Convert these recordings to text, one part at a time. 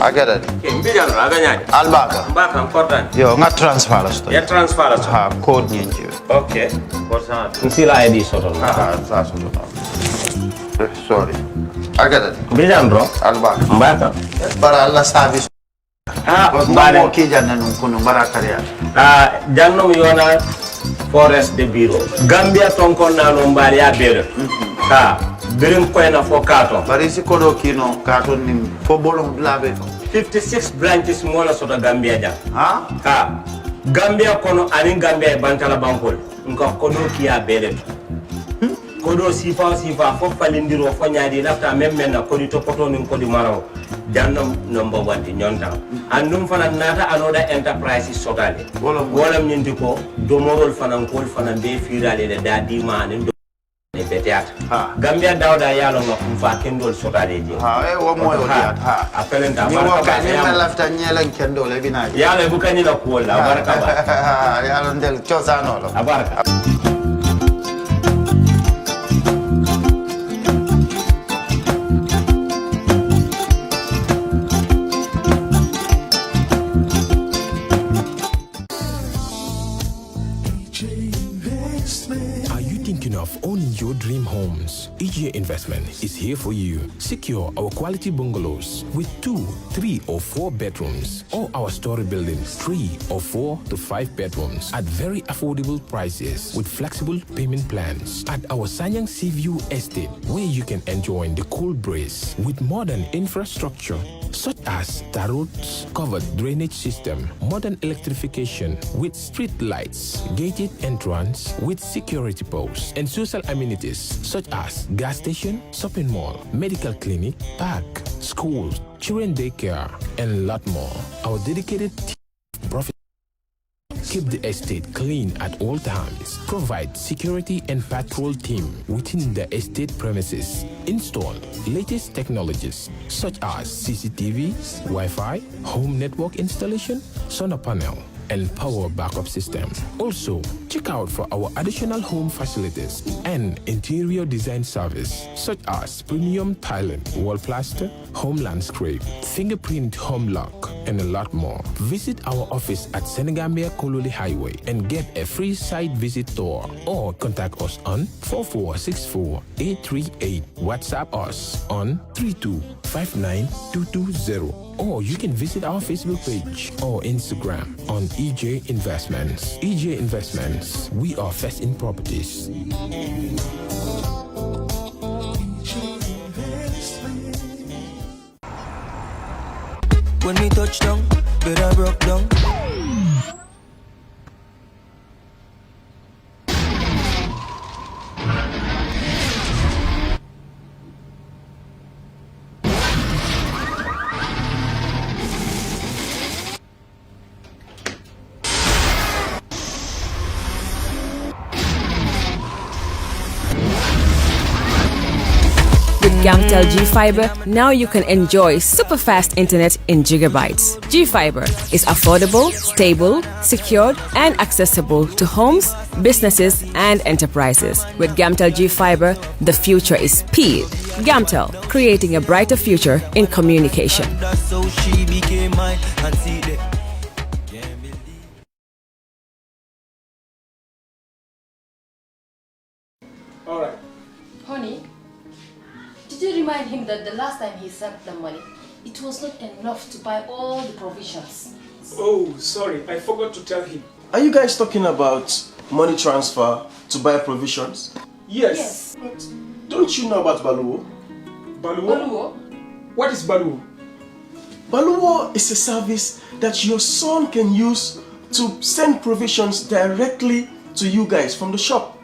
I get it. Mbijan aganya. Albaka. Mbaka important. Yo, nga transfer la sto. Ya transfer la sto. Ha, code nyingi. Okay. Kosa. Nsila ID soto. Ah, that's what. Sorry. I get it. Mbijan bro. Albaka. Mbaka. Bara Allah service. Mbare ki janna nun kunu bara kariya. Janno yona forest de bureau. Gambia tonkon na no mbari ya bere. Birim koyna fo kato. Bari si kodo kino kato ni fo bolong blabe. 56 branches mola soto Gambia jang. Ha? Gambia kono ani Gambia bantala bankol. Nka kodo kiya bere. Kodo sifa fo falindiro fo nyaadi lafta memmen na kodi to poto nin kodi maraw. Janno number 1 di nyonta. Andum fana nata anoda enterprise sotale. Wala nyindi ko domorol fana kol fana be firale de dadi manin Gambia dawda yalo nga kumfa kendol sotale je. Wo moyo diat. Apelenta ni waka ni lafta nyelen kendol e bina. Yalo bukani na kuola baraka ba. Yalo ndel chosano lo. Abaraka. Of owning your dream homes, EJ Investment is here for you. Secure our quality bungalows with 2, 3 or 4 bedrooms, or our story buildings 3 or 4 to 5 bedrooms at very affordable prices with flexible payment plans at our Sanyang Seaview Estate, where you can enjoy the cool breeze with modern infrastructure such as tar roads, covered drainage system, modern electrification with street lights, gated entrance with security posts, and social amenities such as gas station, shopping mall, medical clinic, park, schools, children daycare, and a lot more. Our dedicated team of profit keep the estate clean at all times, provide security and patrol team within the estate premises, install latest technologies such as CCTV, Wi-Fi, home network installation, solar panel, and power backup system. Also, check out for our additional home facilities and interior design service such as premium tiling, wall plaster, home landscape, fingerprint home lock, and a lot more. Visit our office at Senegambia Kololi Highway and get a free site visit tour, or contact us on 4464-838. WhatsApp us on 3259220. Or you can visit our Facebook page or Instagram on EJ Investments. EJ Investments, we are first in properties. When we touch down, better broke down. Gamtel G-Fiber, now you can enjoy super fast internet in gigabytes. G-Fiber is affordable, stable, secured, and accessible to homes, businesses, and enterprises. With Gamtel G-Fiber, the future is speed. Gamtel, creating a brighter future in communication. That's how she became mine and see the All right. Honey, did you remind him that the last time he sent the money, it was not enough to buy all the provisions? Oh, sorry, I forgot to tell him. Are you guys talking about money transfer to buy provisions? Yes. But Don't you know about Baluwo? Baluwo? What is Baluwo? Baluwo is a service that your son can use to send provisions directly to you guys from the shop.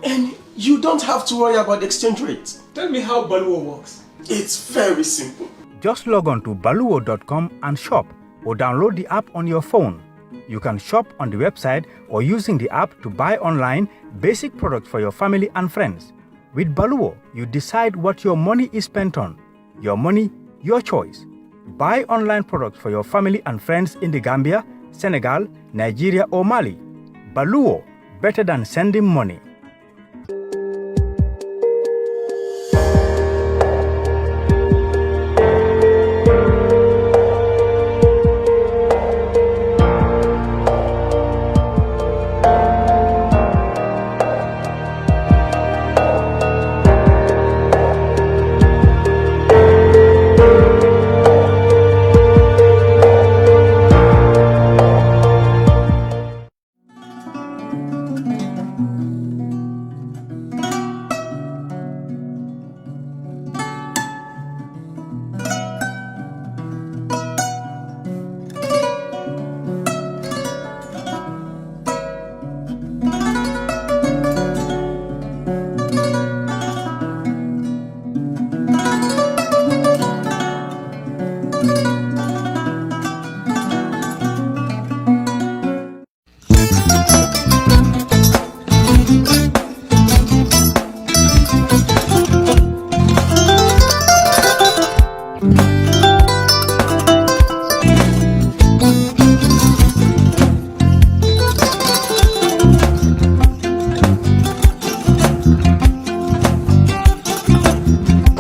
And you don't have to worry about the exchange rate. Tell me how Baluwo works. It's very simple. Just log on to baluwo.com and shop, or download the app on your phone. You can shop on the website or using the app to buy online basic products for your family and friends. With Baluwo, you decide what your money is spent on. Your money, your choice. Buy online products for your family and friends in the Gambia, Senegal, Nigeria or Mali. Baluwo, better than sending money.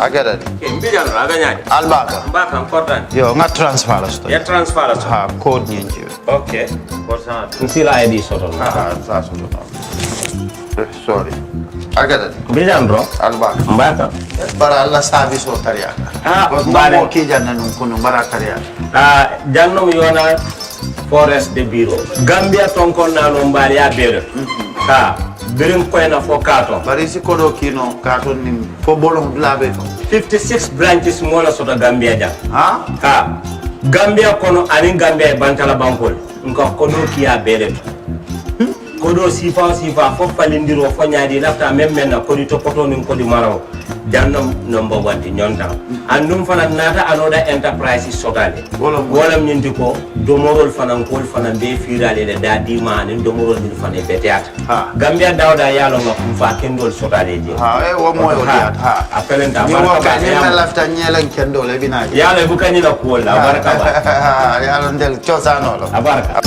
I get it. Okay, mbijan aganyadi. Albaka. Mbaka important. Yo, nga transfer la sto. Ya transfer la sto. Ha, code nyingi. Okay. Kosa. Nsila ID soto. Ah, that's what. Sorry. I get it. Mbijan bro. Albaka. Mbaka. Bara alla service o tariya. Ah, bare mo ki janna nun kunu bara tariya. Jannom yona forest de bureau. Gambia tonkon na no mbali ya bere. Birim koyna fo kato. Bari si kodo kino kato ni fo bolong blabe to. 56 branches mola sota Gambia jam. Ha? Gambia kono anin Gambia bankala bankol. Nko kono kiya bere. Kodo sifa fo falindiro fo nyaadi lafta memmen na kodi to poto nin kodi maraw. Jannam number 1 di nyonta. Andum fana nata anoda enterprise sotale. Wala nyindi ko domorol fana kol fana be firale de dadi ma nin domorol ni fana be teata. Gambia dawda yalo ngam fa kendol sotale je. Wo moyo diat. Apelenta ni waka ni lafta nyelen kendol e bina. Yalo bukani la ko la baraka ba. Yalo ndel chosano lo. Abaraka.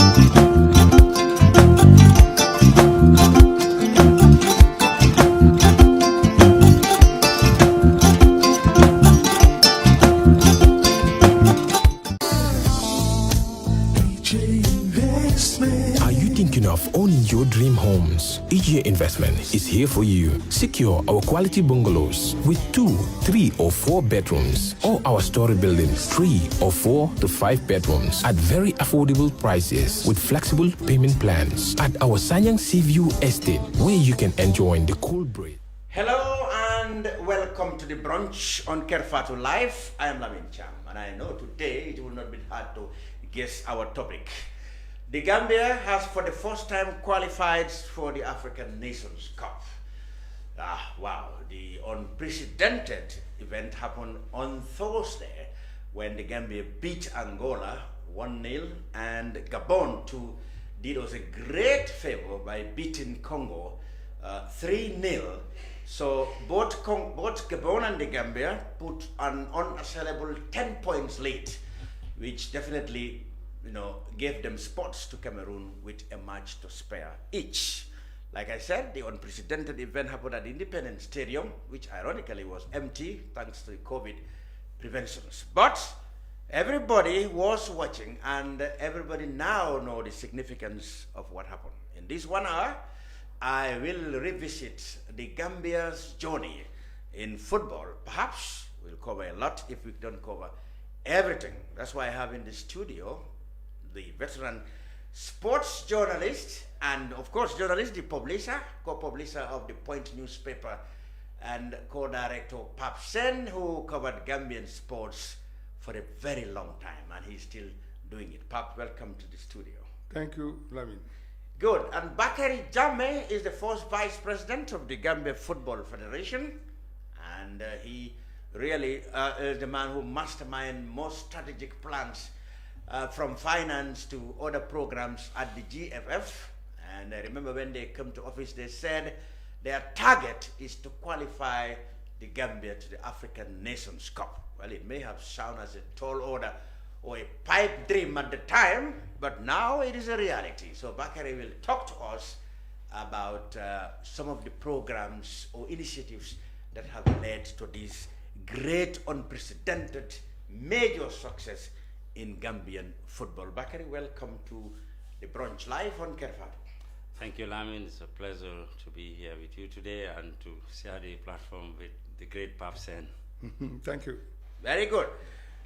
Of owning your dream homes, EJ Investment is here for you. Secure our quality bungalows with 2, 3 or 4 bedrooms, or our story buildings 3 or 4 to 5 bedrooms at very affordable prices with flexible payment plans at our Sanyang Seaview Estate, where you can enjoy the cool breeze. Hello and welcome to the brunch on Kerr Fatou Live. I am Lamin Cham, and I know today it will not be hard to guess our topic. The Gambia has for the first time qualified for the African Nations Cup. Wow, the unprecedented event happened on Thursday when the Gambia beat Angola 1-0 and Gabon did us a great favor by beating Congo 3-0. So both Gabon and the Gambia put an unassailable 10 points lead, which definitely gave them spots to Cameroon with a match to spare each. Like I said, the unprecedented event happened at Independence Stadium, which ironically was empty thanks to the COVID preventions. But everybody was watching, and everybody now knows the significance of what happened. In this 1 hour, I will revisit the Gambia's journey in football. Perhaps we'll cover a lot if we don't cover everything. That's why I have in the studio the veteran sports journalist and, of course, journalist, the publisher, co-publisher of the Point newspaper and co-director Pap Sen, who covered Gambian sports for a very long time, and he's still doing it. Pap, welcome to the studio. Thank you, Lamin. Good. And Bakary Jammeh is the first vice president of the Gambia Football Federation, and he really is the man who masterminds most strategic plans from finance to other programs at the GFF. And I remember when they come to office, they said their target is to qualify the Gambia to the African Nations Cup. Well, it may have sounded as a tall order or a pipe dream at the time, but now it is a reality. So Bakary will talk to us about some of the programs or initiatives that have led to this great, unprecedented, major success in Gambian football. Bakary, welcome to the Brunch Live on Kerr Fatou. Thank you, Lamin. It's a pleasure to be here with you today and to share the platform with the great Pap Sen. Thank you. Very good.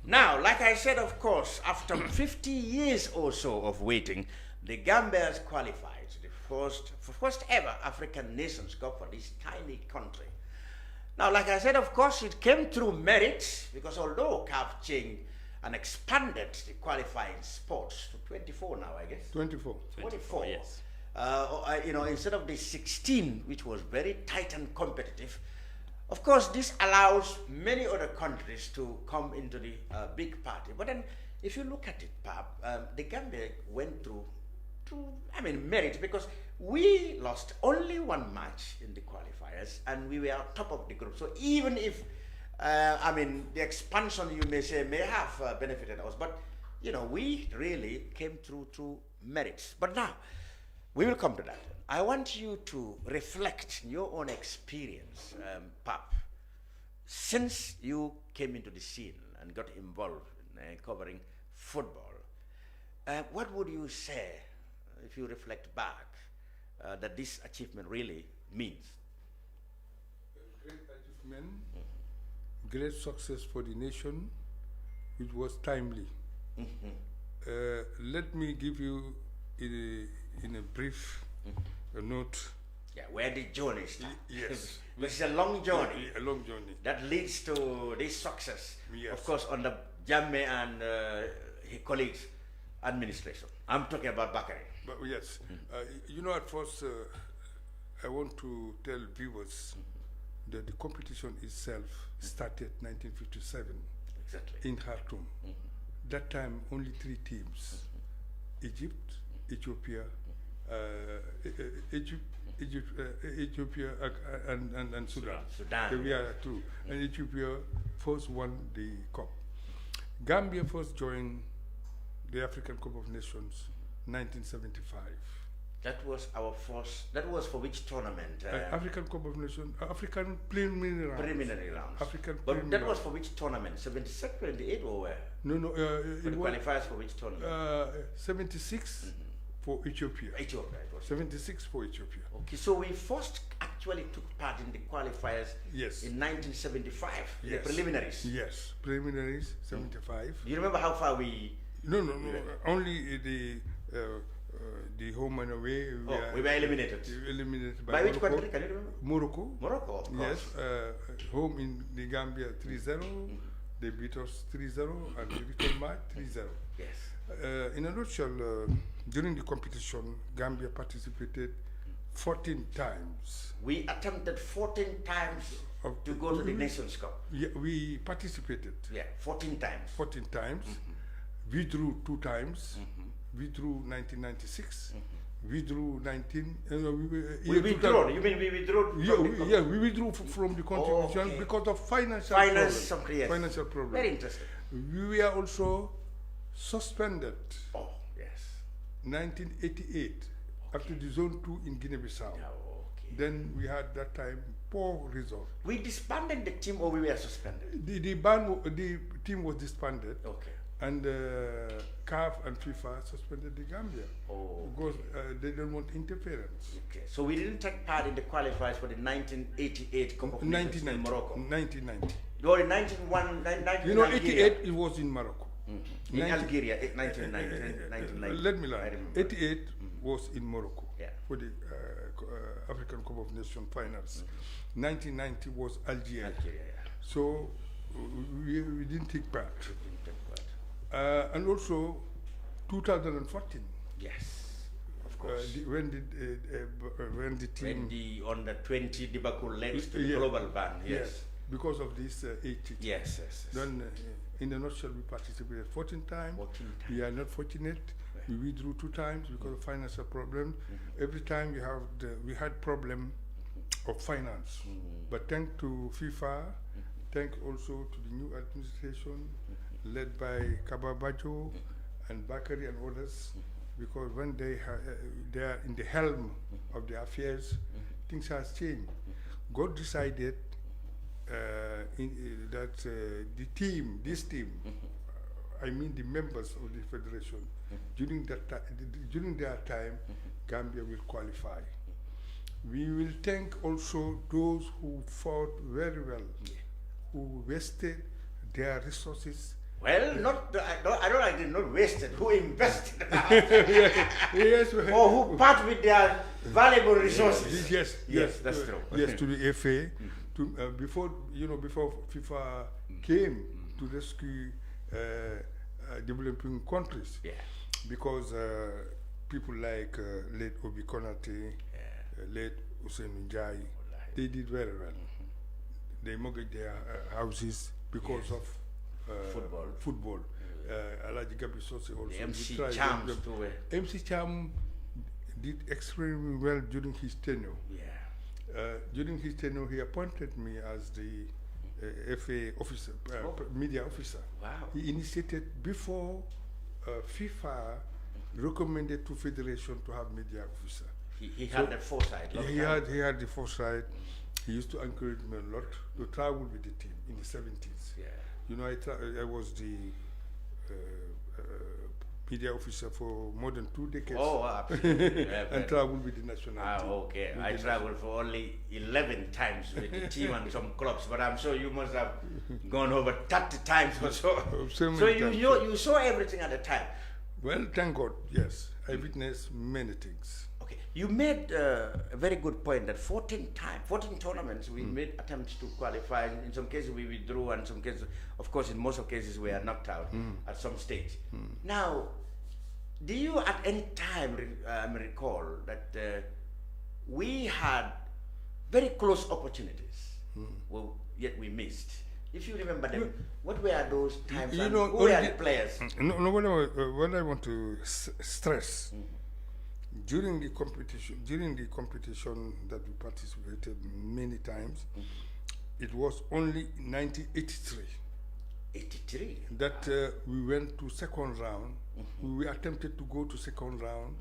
Now, like I said, of course, after 50 years or so of waiting, the Gambia has qualified to the first ever African Nations Cup for this tiny country. Now, like I said, of course, it came through merit, because although CAF changed and expanded the qualifying sports to 24 now, I guess. 24. 24, yes. Instead of the 16, which was very tight and competitive. Of course, this allows many other countries to come into the big party. But then, if you look at it, Pap, the Gambia went through merit, because we lost only 1 match in the qualifiers, and we were top of the group. So even if the expansion, you may say, may have benefited us, but we really came through merits. But now we will come to that. I want you to reflect your own experience, Pap. Since you came into the scene and got involved in covering football, what would you say, if you reflect back, that this achievement really means? Great achievement, great success for the nation, which was timely. Let me give you in a brief note. Yeah, where the journey starts. Yes. It's a long journey. A long journey. That leads to this success. Yes. Of course, under Jammeh and his colleagues' administration. I'm talking about Bakari. But yes, you know, at first, I want to tell viewers that the competition itself started 1957 exactly in Khartoum. That time, only 3 teams: Egypt, Ethiopia, Ethiopia and Sudan. Sudan. We are 2. And Ethiopia first won the cup. Gambia first joined the African Cup of Nations 1975. That was our first. That was for which tournament? African Cup of Nations, African preliminary rounds. Preliminary rounds. African but preliminary that was for which tournament? 76, 78 or where? No. For the qualifiers for which tournament? 76 for Ethiopia. Ethiopia. It was 76 for Ethiopia. Okay, so we first actually took part in the qualifiers. Yes. In 1975. Yes. The preliminaries. Yes, preliminaries 75. Do you remember how far we? No. Only the home and away. We were eliminated. Eliminated by which country? Can you remember? Morocco. Morocco, of course. Yes. Home in the Gambia 3-0. They beat us 3-0 and the return match 3-0. Yes. In a nutshell, during the competition, Gambia participated 14 times. We attempted 14 times to go to the Nations Cup. Yeah, we participated. Yeah, 14 times. 14 times. We drew 2 times. We drew 1996. We drew 19. We withdrew. You mean we withdrew? Yeah, we withdrew from the contribution because of financial problems. Yes. Financial problems. Very interesting. We were also suspended. Oh, yes. 1988 after the Zone 2 in Guinea-Bissau. Then we had that time poor result. We disbanded the team or we were suspended? The team was disbanded. Okay. And CAF and FIFA suspended the Gambia because they don't want interference. Okay. So we didn't take part in the qualifiers for the 1988 Cup of Nations in Morocco. 1990. Or in 1991, you know, 88 it was in Morocco. In Algeria, 1990. Let me lie. 88 was in Morocco for the African Cup of Nations finals. 1990 was Algeria. So we didn't take part. And also 2014. Yes, of course. When the team... When the under-20 debacle led to the global ban, yes. Because of this 80. Yes. Then, in a nutshell, we participated 14 times. We are not fortunate. We withdrew 2 times because of financial problems. Every time we had problem of finance. But thanks to FIFA, thanks also to the new administration, led by Kababajo and Bakari and others, because when they are in the helm of the affairs, things has changed. God decided that this team, I mean the members of the federation, during their time, Gambia will qualify. We will thank also those who fought very well, who wasted their resources. Well, I don't like it, not wasted. Who invested? Yes. Or who part with their valuable resources. Yes, that's true. Yes, to the FA, before FIFA came to rescue developing countries, because people like late Obi Konate, late Hussein Njai, they did very well. They mortgaged their houses because of football. Alaji Gabi Sose also. The MC Cham too. MC Cham did extremely well during his tenure. During his tenure, he appointed me as the FA officer, media officer. Wow. He initiated before FIFA recommended to federation to have media officer. He had the foresight. He had the foresight, He used to encourage me a lot to travel with the team in the 70s. Yeah. You know, I was the media officer for more than 2 decades. Oh, absolutely. And traveled with the national team. Okay. I traveled for only 11 times with the team and some clubs, but I'm sure you must have gone over 30 times or so. So you saw everything at the time. Well, thank God, yes. I witnessed many things. Okay. You made a very good point that 14 tournaments, we made attempts to qualify. In some cases, we withdrew, and some cases, of course, in most of cases, we are knocked out at some stage. Now, do you at any time recall that we had very close opportunities, well, yet we missed? If you remember them, what were those times? You and know, who were the players? No, what I want to stress, during the competition that we participated many times, it was only 1983. 83? That we went to second round. We attempted to go to second round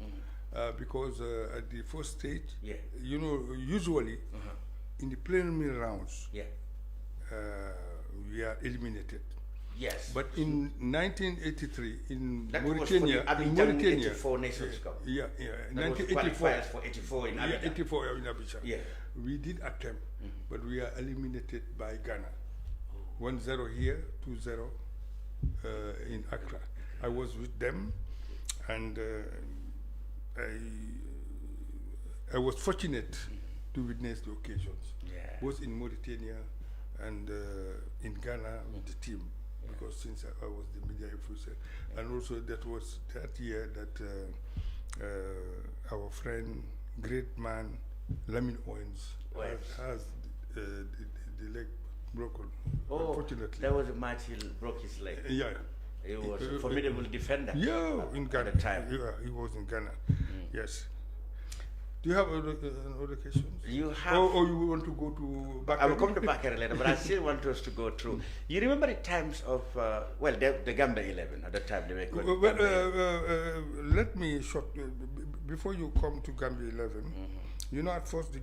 because at the first stage, you know, usually in the preliminary rounds, we are eliminated. Yes. But in 1983, in that Mauritania, was for the Abidjan 84 Nations Cup. Yeah. That was 1984. qualifiers for 84 in Abidjan. Yeah, 84 in Abidjan. Yeah. We did attempt, but we are eliminated by Ghana. 1-0 here, 2-0 in Accra. I was with them, and I was fortunate to witness the occasions, both in Mauritania and in Ghana with the team, because since I was the media officer, and also that was that year that our friend, great man, Lamin Owens, has the leg broken. Oh, unfortunately. that was a match he broke his leg. Yeah. He was a formidable defender. Yeah, in Ghana. At the time. Yeah, he was in Ghana. Yes. Do you have other questions? You have. Or you want to go to Bakary? I will come to Bakary later, but I still want us to go through. You remember the times of, the Gambia 11 at that time? They were called let me before you come to Gambia 11, you know, at first the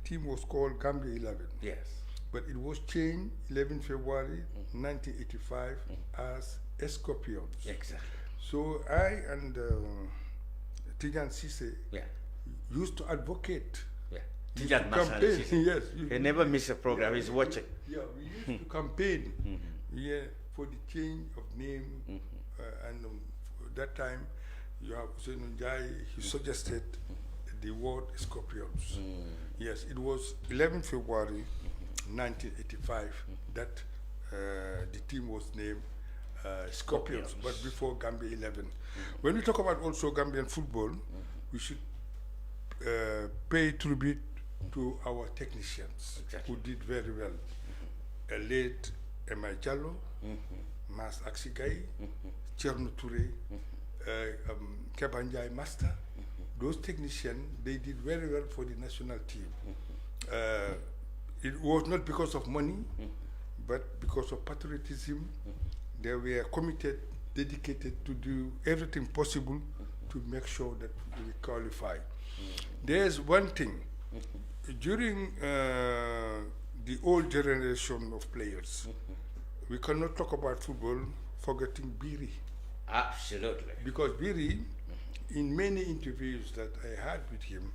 team was called Gambia 11. Yes. But it was changed 11 February 1985 as Scorpions. Exactly. So I and Tijan Sise used to advocate. Yeah. Tijan campaign. Yes. He never miss a program. He's watching. Yeah, we used to campaign for the change of name. And that time, you have Hussein Njai, he suggested the word Scorpions. Yes, it was 11 February 1985 that the team was named Scorpions, but before Gambia 11. When we talk about also Gambian football, we should pay tribute to our technicians who did very well. Late Emma Jallo, Mas Aksigai, Cherno Touré, Kebanjai Master. Those technicians, they did very well for the national team. It was not because of money, but because of patriotism. They were committed, dedicated to do everything possible to make sure that we qualify. There's one thing. During the old generation of players, we cannot talk about football forgetting Biri. Absolutely. Because Biri, in many interviews that I had with him,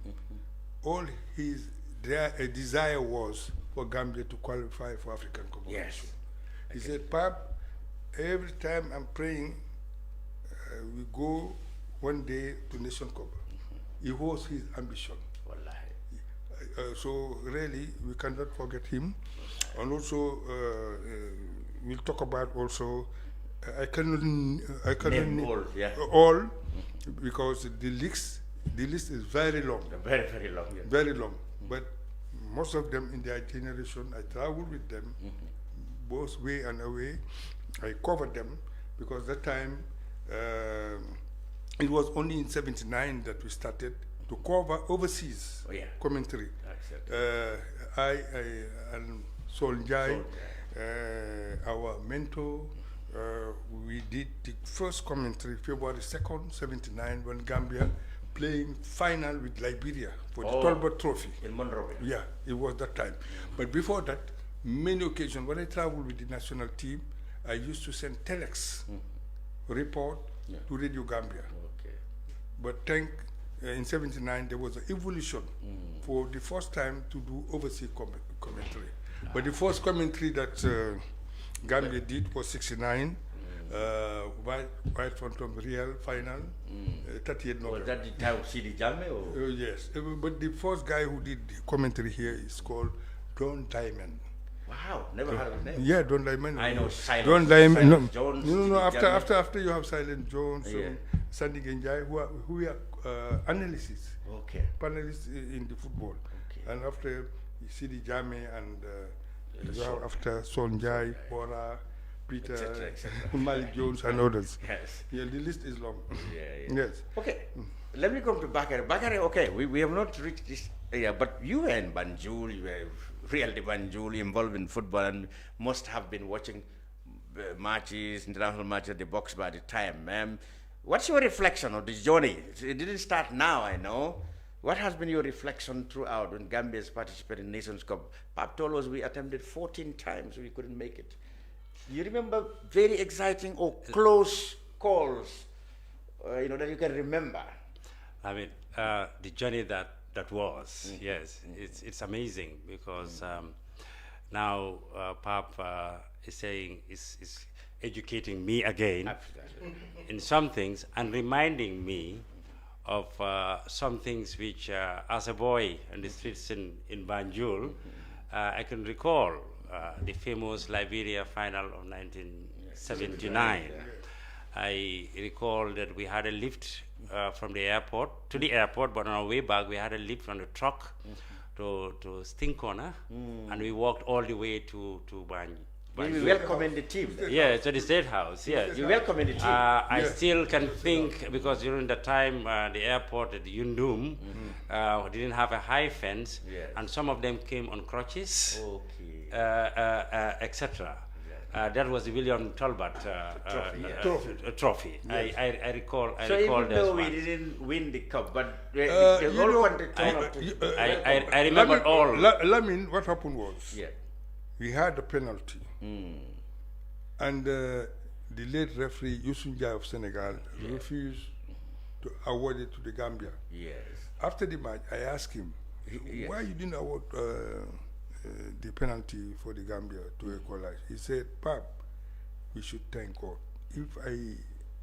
all his desire was for Gambia to qualify for African competition. Yes. He said, Pap, every time I'm praying, we go one day to Nation Cup. It was his ambition. So really, we cannot forget him. And also, we'll talk about also, I cannot name all, because the list is very long. Very, very long. Yes. Very long. But most of them in their generation, I traveled with them, both way and away. I covered them, because that time, it was only in '79 that we started to cover overseas commentary. I and Sol Njai, our mentor, we did the first commentary February 2nd, '79, when Gambia playing final with Liberia for the Oh, Talbot Trophy. In Monrovia. Yeah, it was that time. But before that, many occasions, when I traveled with the national team, I used to send telex report to Radio Gambia. Okay. But in 79, there was an evolution for the first time to do overseas commentary. But the first commentary that Gambia did was 69, White Phantom Real final, 38 November. Was that the time of CD Jammeh? Or? Yes, but the first guy who did the commentary here is called Don Diamond. Wow, never heard of his name. Yeah, Don Diamond. I know Silence. Don Diamond. Silence Jones. No. Jammeh. After you have Silent Jones, Sandy Genjai, who are analysts, panelists in the football, and after CD Jammeh and you have after Sonjai, Bora, Peter, Malik Jones, and others. Yes. Yeah, the list is long. Yeah. Yes. Okay, let me come to Bakare. Bakare, okay, we have not reached this area, but you were in Banjul, you were really Banjul, involved in football, and must have been watching matches, international matches at the box by the time. What's your reflection of this journey? It didn't start now, I know. What has been your reflection throughout when Gambia has participated in Nations Cup? Pap told us we attempted 14 times, we couldn't make it. You remember very exciting or close calls, that you can remember? I mean, the journey that was, yes, it's amazing because now Pap is saying, is educating me again in some things and reminding me of some things which, as a boy on the streets in Banjul, I can recall the famous Liberia final of 1979. I recall that we had a lift from the airport to the airport, but on our way back we had a lift on the truck to Stinkona, and we walked all the way to Banjul. You welcome the team. Yeah, to the State House. Yeah, you welcome the team. I still can think, because during the time the airport at Yundum didn't have a high fence, and some of them came on crutches, etc. That was the William Talbot trophy. I recall. So even though we didn't win the cup, but the whole country turned up. I remember all. Lamin, what happened was, we had a penalty, and the late referee Youssou Ndiaye of Senegal refused to award it to the Gambia. Yes. After the match, I asked him, why you didn't award the penalty for the Gambia to equalize? He said, Pap, we should thank God. If I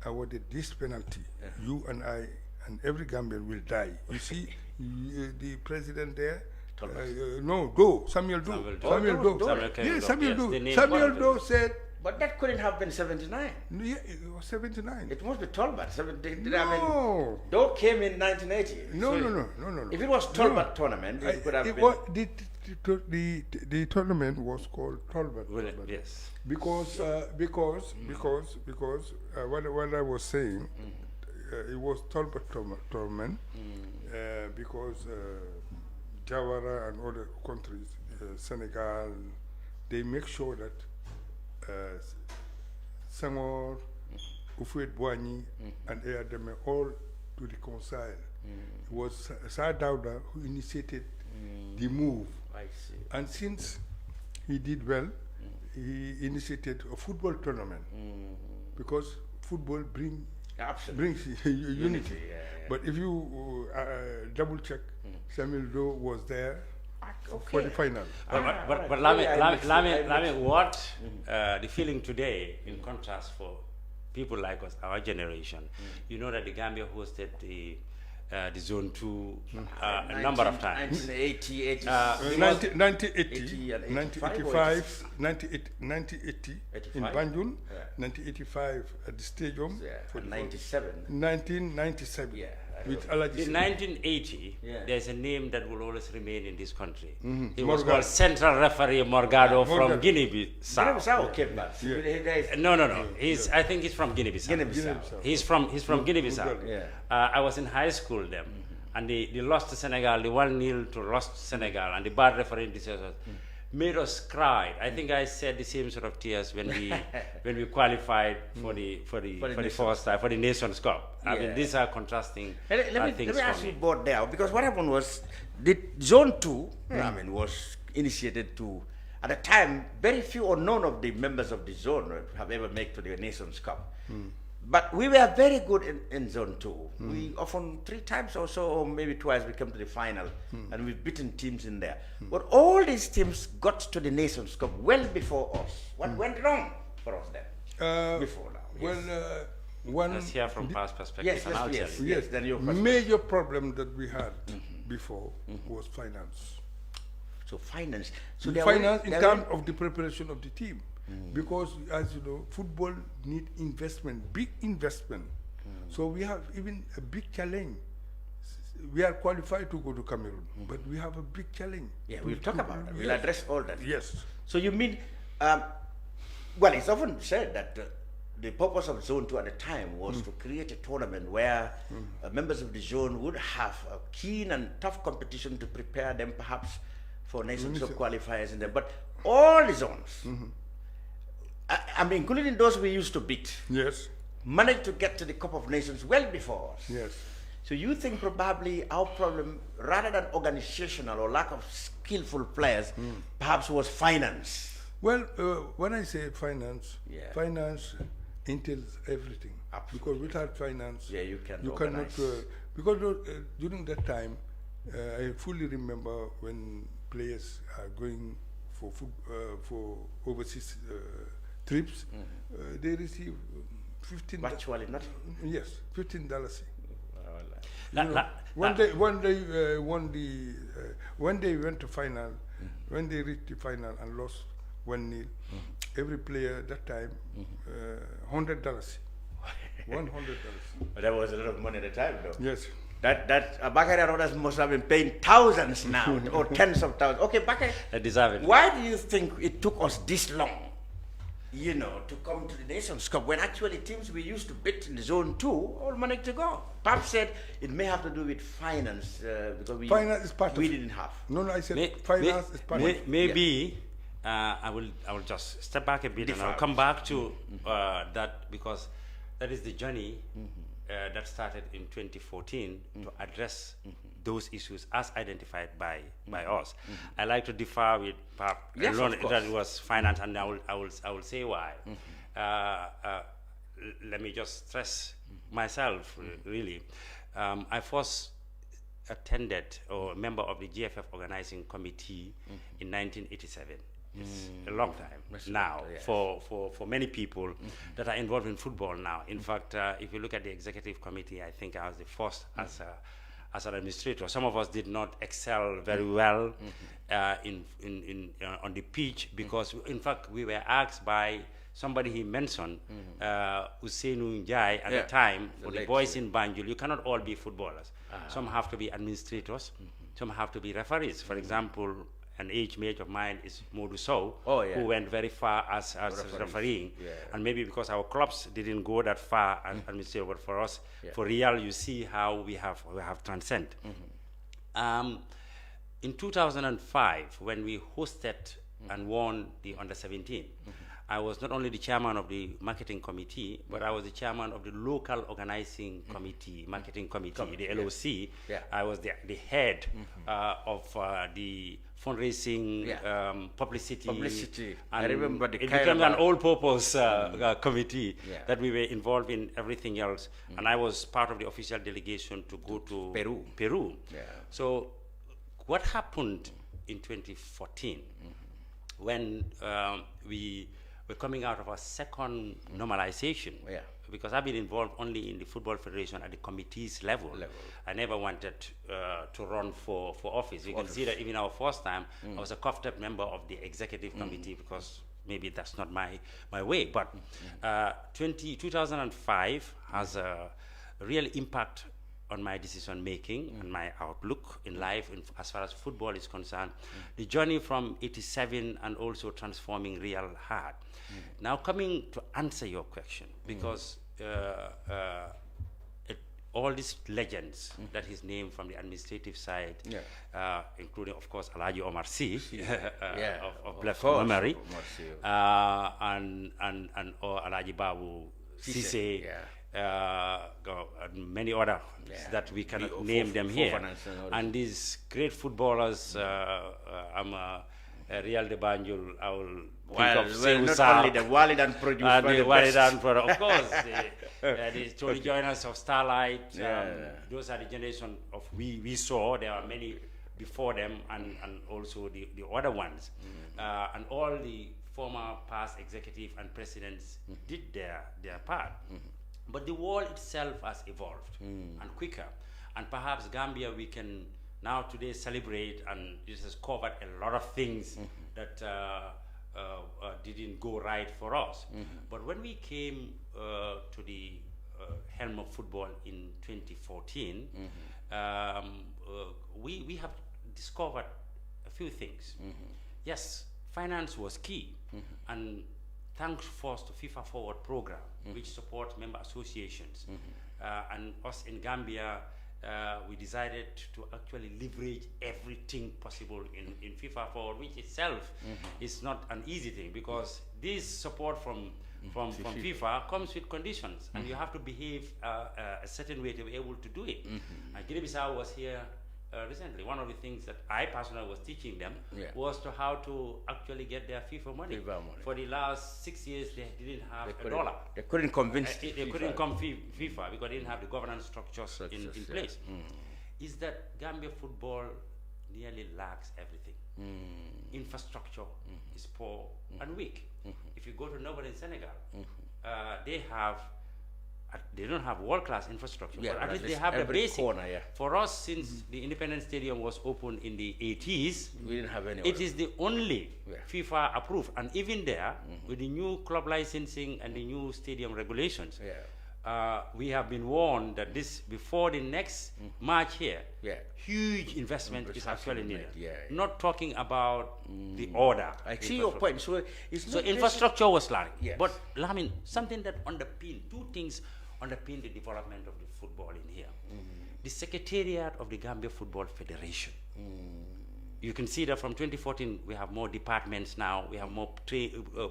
awarded this penalty, you and I and every Gambian will die. You see, the president there, Samuel Doe. Samuel Doe said. But that couldn't have been 79. Yeah, it was 79. It must be Talbot. No. Doe came in 1980. No. If it was Talbot tournament, it could have been. The tournament was called Talbot. Yes. Because what I was saying, it was Talbot tournament because Jawara and other countries, Senegal, they make sure that Senghor, Houphouët-Boigny, and Eyademe all to reconcile. It was Sir Dawda who initiated the move. I see. And since he did well, he initiated a football tournament because football brings unity. But if you double check, Samuel Doe was there for the final. But Lamin, what the feeling today, in contrast for people like us, our generation, you know that the Gambia hosted the Zone 2 a number of times. 1980, 1980 in Banjul, 1985 at the stadium, 1997 with Alaji. In 1980, there's a name that will always remain in this country. He was Morgado. called Central Referee Morgado from Guinea-Bissau. No. I think he's from Guinea-Bissau. He's from Guinea-Bissau. I was in high school then, and they lost to Senegal. They 1-0 to lost Senegal, and the bad referee decision was, made us cry. I think I said the same sort of tears when we qualified for the first time for the Nations Cup. I mean, these are contrasting let things me ask for you me. both there, because what happened was the Zone 2, I mean, was initiated to, at the time, very few or none of the members of the zone have ever made to the Nations Cup. But we were very good in Zone 2. We often 3 times or so, or maybe twice, we came to the final, and we've beaten teams in there. But all these teams got to the Nations Cup well before us. What went wrong for us then? Before now. Well, one. Let's hear from past perspective. Yes, and I'll tell you. Yes, then your major problem that we had before was finance. So finance. So Finance in terms of the preparation of the team. Because, as you know, football need investment, big investment. So we have even a big challenge. We are qualified to go to Cameroon, but we have a big challenge. Yeah, we'll talk about that. We'll address all that. Yes. So you mean, well, it's often said that the purpose of Zone 2 at the time was to create a tournament where members of the zone would have a keen and tough competition to prepare them perhaps for Nations Cup qualifiers in there. But all the zones, I mean, including those we used to beat, managed to get to the Cup of Nations well before us. Yes. So you think probably our problem, rather than organizational or lack of skillful players, perhaps was finance? Well, when I say finance, finance entails everything. Because without finance, you cannot. Because during that time, I fully remember when players are going for overseas trips, they receive $15. Virtually not. Yes, $15. When they went to final, when they reached the final and lost 1-0, every player at that time, $100. $100. But that was a lot of money at the time, though. Yes. That Bakari and others must have been paying thousands now, or tens of thousands. Okay, Bakari, why do you think it took us this long, you know, to come to the Nations Cup when actually teams we used to beat in the Zone 2 all managed to go? Pap said it may have to do with finance because finance is part we of didn't have. No, I said finance is part of it. Maybe I will just step back a bit and I'll come back to that, because that is the journey that started in 2014 to address those issues as identified by us. I like to differ with Pap alone that it was finance, and I will say why. Let me just stress myself really. I first attended or member of the GFF organizing committee in 1987. It's a long time now for many people that are involved in football now. In fact, if you look at the executive committee, I think I was the first as an administrator. Some of us did not excel very well on the pitch because, in fact, we were asked by somebody he mentioned, Usainu Njai at the time, for the boys in Banjul, you cannot all be footballers. Some have to be administrators, some have to be referees. For example, an age mate of mine is Modu Sow, who went very far as refereeing. And maybe because our clubs didn't go that far as administrator, but for us, for Real, you see how we have transcended. In 2005, when we hosted and won the Under-17, I was not only the chairman of the marketing committee, but I was the chairman of the local organizing committee, marketing committee, the LOC. I was the head of the fundraising, publicity. And I remember it became an all-purpose committee that we were involved in everything else. And I was part of the official delegation to go to Peru. So what happened in 2014 when we were coming out of our second normalization? Because I've been involved only in the Football Federation at the committees level. I never wanted to run for office. You can see that even our first time, I was a coughed-up member of the executive committee because maybe that's not my way. But 2005 has a real impact on my decision making and my outlook in life as far as football is concerned. The journey from 87 and also transforming Real hard. Now coming to answer your question, because all these legends that he's named from the administrative side, including, of course, Alhaji Omar Sy, of blessed memory, and Alhaji Babu Sise, and many others that we cannot name them here. And these great footballers, I'm Real de Banjul, I will think of not only the Walidan produce, but the Walidan product, of course. The Tony Joiners of Starlight, those are the generation of we saw. There are many before them, and also the other ones. And all the former past executive and presidents did their part. But the world itself has evolved and quicker. And perhaps Gambia, we can now today celebrate, and this has covered a lot of things that didn't go right for us. But when we came to the helm of football in 2014, we have discovered a few things. Yes, finance was key, and thanks first to FIFA Forward program, which supports member associations, and us in Gambia. We decided to actually leverage everything possible in FIFA Forward, which itself is not an easy thing, because this support from FIFA comes with conditions, and you have to behave a certain way to be able to do it. And Guinea-Bissau was here recently. One of the things that I personally was teaching them was to how to actually get their FIFA money. For the last 6 years, they didn't have a dollar. They couldn't convince they couldn't come FIFA because they didn't have the governance structures in place. Is that Gambia football nearly lacks everything. Infrastructure is poor and weak. If you go to neighboring Senegal, they don't have world-class infrastructure, but at least they have the basic. Corner, For us, since the Independence Stadium was opened in the 80s, we didn't have any. It is the only FIFA approved, and even there, with the new club licensing and the new stadium regulations, we have been warned that before the next match here, huge investment is actually needed. Not talking about the order. I see your point. So infrastructure was lacking. But I mean, something that underpin two things underpin the development of the football in here. The Secretariat of the Gambia Football Federation. You can see that from 2014, we have more departments now, we have more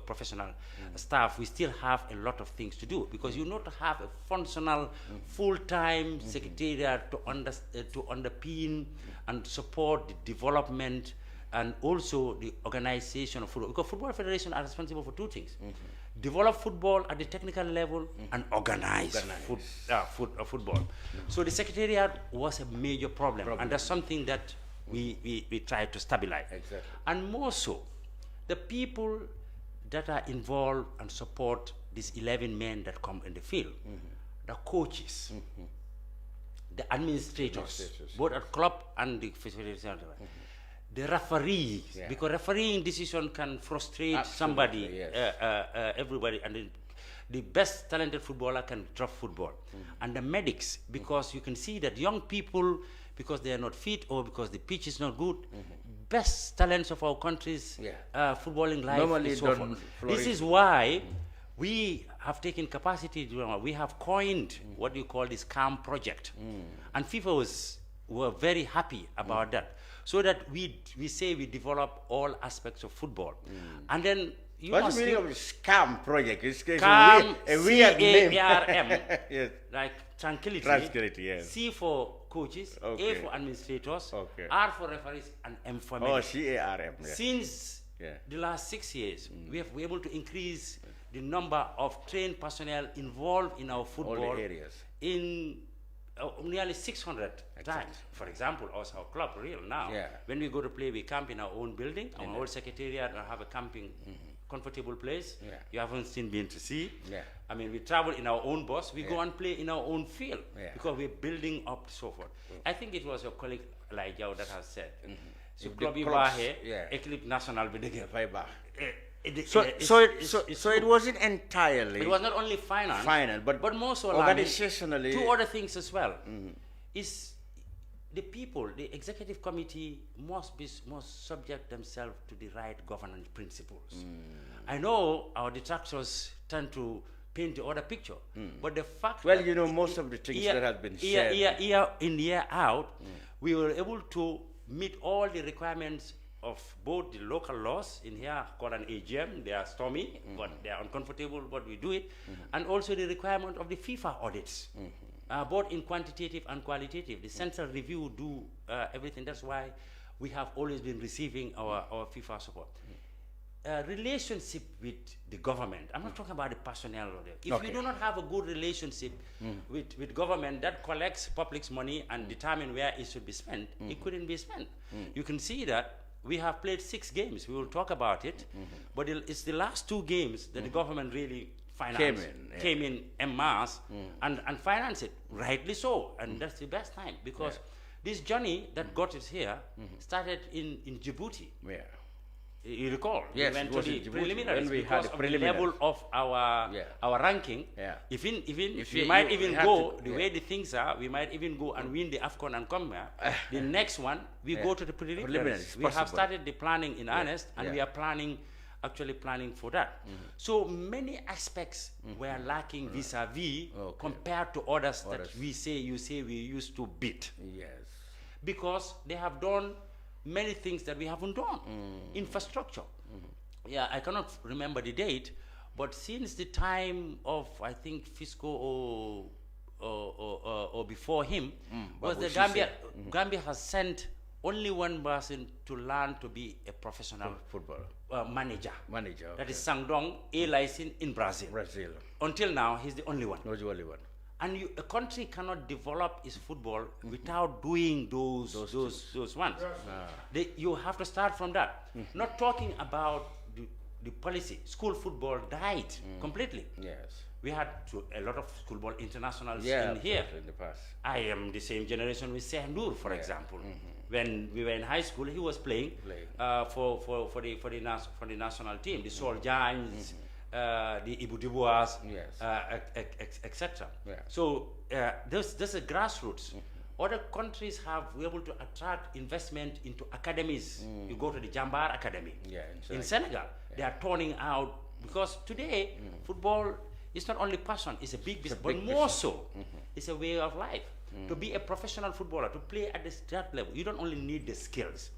professional staff. We still have a lot of things to do, because you need to have a functional, full-time secretariat to underpin and support the development and also the organization of football. Because Football Federation are responsible for two things. Develop football at the technical level and organize football. So the secretariat was a major problem. And that's something that we try to stabilize. And more so, the people that are involved and support these 11 men that come in the field, the coaches, the administrators, both at club and the federation, the referees, because refereeing decision can frustrate somebody, everybody, and the best talented footballer can drop football. And the medics, because you can see that young people, because they are not fit or because the pitch is not good, best talents of our country's footballing life normally is so forth. This is why we have taken capacity, we have coined what you call this CAM project. And FIFA were very happy about that. So that we say we develop all aspects of football. And then what's the meaning of SCAM project? It's CAM, a weird name. yes. Like tranquility. Tranquility, yes. C for coaches, A for administrators, R for referees, and M for medics. CARM. Yeah. Since the last 6 years, we have been able to increase the number of trained personnel involved in our football all the areas. In nearly 600 times. For example, our club, Real, now, when we go to play, we camp in our own building, our own secretariat, and have a camping comfortable place. You haven't been to see. I mean, we travel in our own bus. We go and play in our own field because we're building up so forth. I think it was your colleague Elijah that has said, so club Eclipse National So it wasn't entirely. It was not only finance, but more so organizationally. Two other things as well. Is the people, the executive committee must subject themselves to the right governance principles. I know our detractors tend to paint the other picture. But the fact Well, that you know, most of the things that have been said. Year in, year out, we were able to meet all the requirements of both the local laws in here called an AGM. They are stormy, but they are uncomfortable, but we do it. And also the requirement of the FIFA audits, both in quantitative and qualitative. The central review do everything. That's why we have always been receiving our FIFA support. Relationship with the government. I'm not talking about the personnel. If you do not have a good relationship with government that collects public's money and determine where it should be spent, it couldn't be spent. You can see that we have played 6 games. We will talk about it, but it's the last 2 games that the government really financed, came in en masse and financed it, rightly so, and that's the best time, because this journey that got us here started in Djibouti. You recall? Yes, we went to the preliminaries when we because had of the level of our ranking. If we might even go the way the things are, we might even go and win the AFCON and come here. The next one, we go to the preliminaries. We have started the planning in earnest, and we are actually planning for that. So many aspects were lacking vis-a-vis compared to others that you say we used to beat. Yes. Because they have done many things that we haven't done. Infrastructure. Yeah, I cannot remember the date, but since the time of, I think, Fisco or before him, was the Gambia has sent only one person to learn to be a professional football manager. Okay. That is Sangdong, a license in Brazil. Until now, he's the only one. And a country cannot develop its football without doing those ones. You have to start from that. Not talking about the policy. School football died completely. Yes. We had a lot of schoolball internationals in here. In the past. I am the same generation with Sehndur, for example. When we were in high school, he was playing for the national team. The Sol Giants. The Ibu Dubois, etc. So there's a grassroots. Other countries have been able to attract investment into academies. You go to the Jambar Academy in Senegal. They are turning out, because today football is not only passion, it's a big business, but more so, it's a way of life. To be a professional footballer, to play at that level, you don't only need the skills.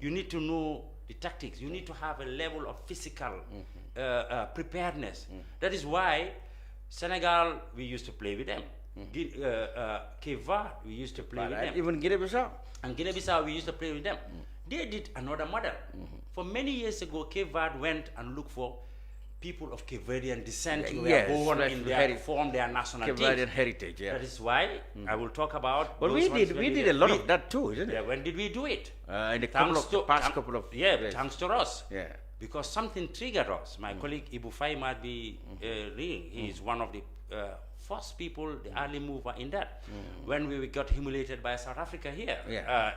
You need to know the tactics. You need to have a level of physical preparedness. That is why Senegal, we used to play with them. Cape Verde, we used to play with them. Even Guinea-Bissau. And Guinea-Bissau, we used to play with them. They did another model. For many years ago, Cape Verde went and looked for people of Cape Verdean descent who were born in there to form their national teams. Cape Verdean heritage, That is why I will talk about. But we did a lot of that too, isn't it? Yeah, when did we do it? In the past couple of years. Thanks to us. Yeah. Because something triggered us. My colleague Ibu Fai might be reading. He is one of the first people, the early mover in that. When we got humiliated by South Africa here,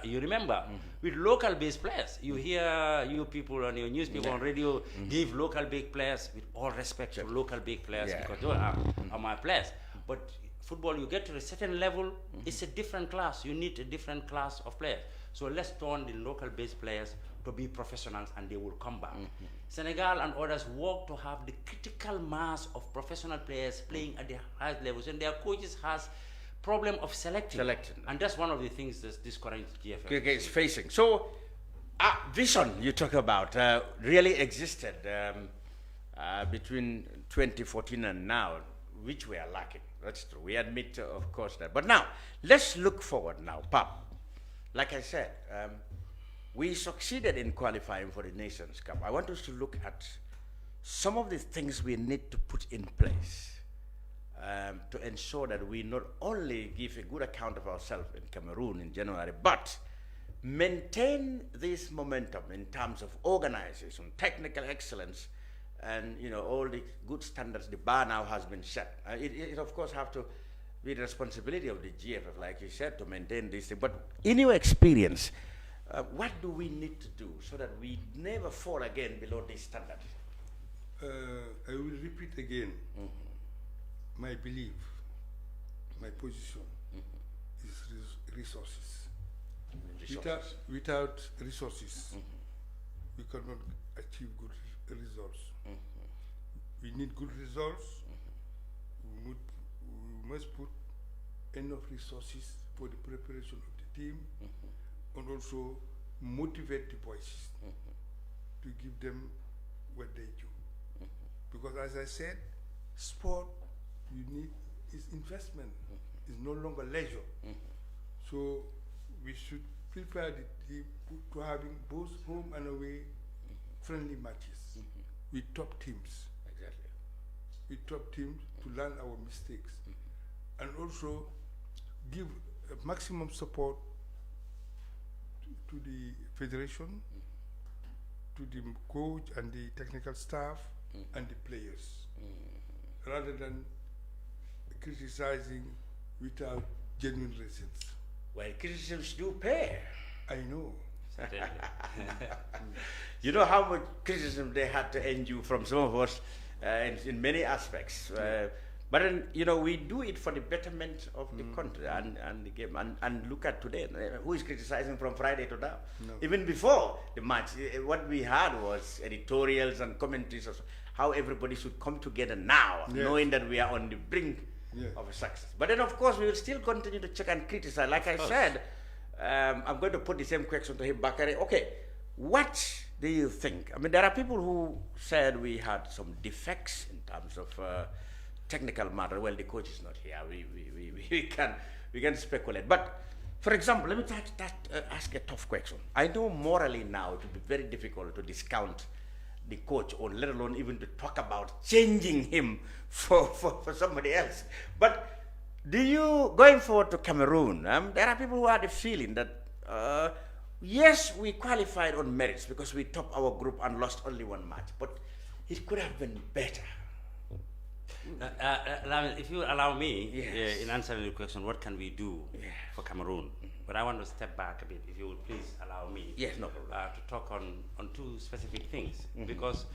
you remember, with local-based players. You hear you people on your newspaper on radio give local-based players, with all respect to local-based players, because those are my players. But football, you get to a certain level, it's a different class. You need a different class of players. So let's turn the local-based players to be professionals, and they will come back. Senegal and others work to have the critical mass of professional players playing at the highest levels, and their coaches has problem of selecting. And that's one of the things that this current GFF is facing. So, vision you talk about really existed between 2014 and now, which we are lacking. That's true. We admit, of course, that. But now, let's look forward now, Pap. Like I said, we succeeded in qualifying for the Nations Cup. I want us to look at some of the things we need to put in place to ensure that we not only give a good account of ourselves in Cameroon in January, but maintain this momentum in terms of organization, technical excellence, and all the good standards the bar now has been set. It of course have to be the responsibility of the GFF, like you said, to maintain this thing. But in your experience, what do we need to do so that we never fall again below this standard? I will repeat again. My belief, my position is resources. Without resources, we cannot achieve good results. We need good results. must put enough resources for the preparation of the team and also motivate the boys to give them what they do. Because as I said, sport you need is investment. It's no longer leisure. So we should prepare the team to having both home and away friendly matches with top teams. Exactly. With top teams to learn our mistakes. And also give maximum support to the federation, to the coach and the technical staff and the players, rather than criticizing without genuine reasons. Well, criticisms do pay. I know. You know how much criticism they had to endure from some of us in many aspects. But then, you know, we do it for the betterment of the country and the game. And look at today, who is criticizing from Friday to now? No. Even before the match, what we had was editorials and commentaries of how everybody should come together now, knowing that we are on the brink of a success. But then, of course, we will still continue to check and criticize. Like I said, I'm going to put the same question to him, Bakari. Okay, what do you think? I mean, there are people who said we had some defects in terms of technical matter. Well, the coach is not here. We can speculate. But for example, let me ask a tough question. I know morally now it would be very difficult to discount the coach, or let alone even to talk about changing him for somebody else. But do you, going forward to Cameroon, there are people who had the feeling that yes, we qualified on merits because we topped our group and lost only one match, but it could have been better. If you allow me, in answering the question, what can we do for Cameroon? But I want to step back a bit, if you would please allow me no problem. To talk on two specific things, because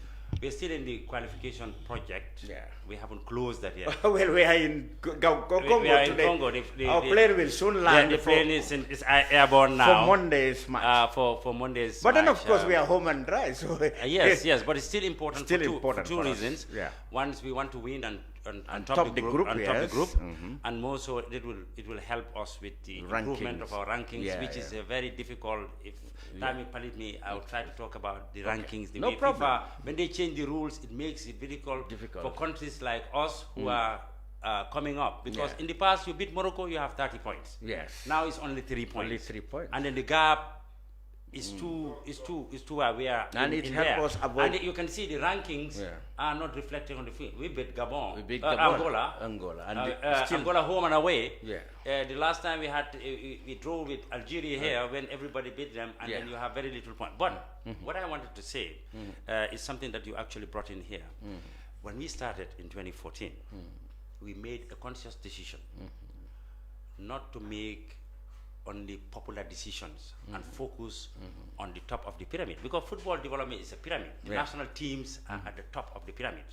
we're still in the qualification project. We haven't closed that yet. Well, we are in Congo we are today. In Congo. Our plane will soon land. The plane is airborne now. For Monday's match. For Monday's But match, then, of course, we are home and dry. So yes, but it's still important for two for reasons. us. One is we want to win and top the group, and more so it will help us with the improvement of our rankings, which is very difficult. If time will permit me, I will try to talk about the rankings. The no way problem. FIFA, when they change the rules, it makes it difficult for countries like us who are coming up, because in the past you beat Morocco, you have 30 points. Now it's only 3 points. Only 3 points. And then the gap is too we are and it helps us avoid. And you can see the rankings are not reflecting on the field. We beat Gabon, we beat Angola, and Angola home and away. The last time we had we drew with Algeria here when everybody beat them, and then you have very little point. But what I wanted to say is something that you actually brought in here. When we started in 2014, we made a conscious decision not to make only popular decisions and focus on the top of the pyramid, because football development is a pyramid. The national teams are at the top of the pyramid.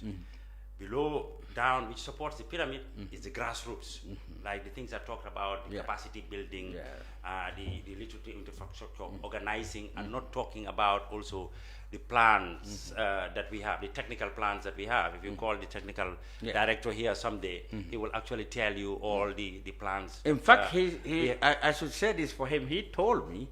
Below, down, which supports the pyramid, is the grassroots, like the things I talked about, the capacity building, the literacy infrastructure, organizing, and not talking about also the plans that we have, the technical plans that we have. If you call the technical director here someday, he will actually tell you all the plans. In fact, I should say this for him, he told me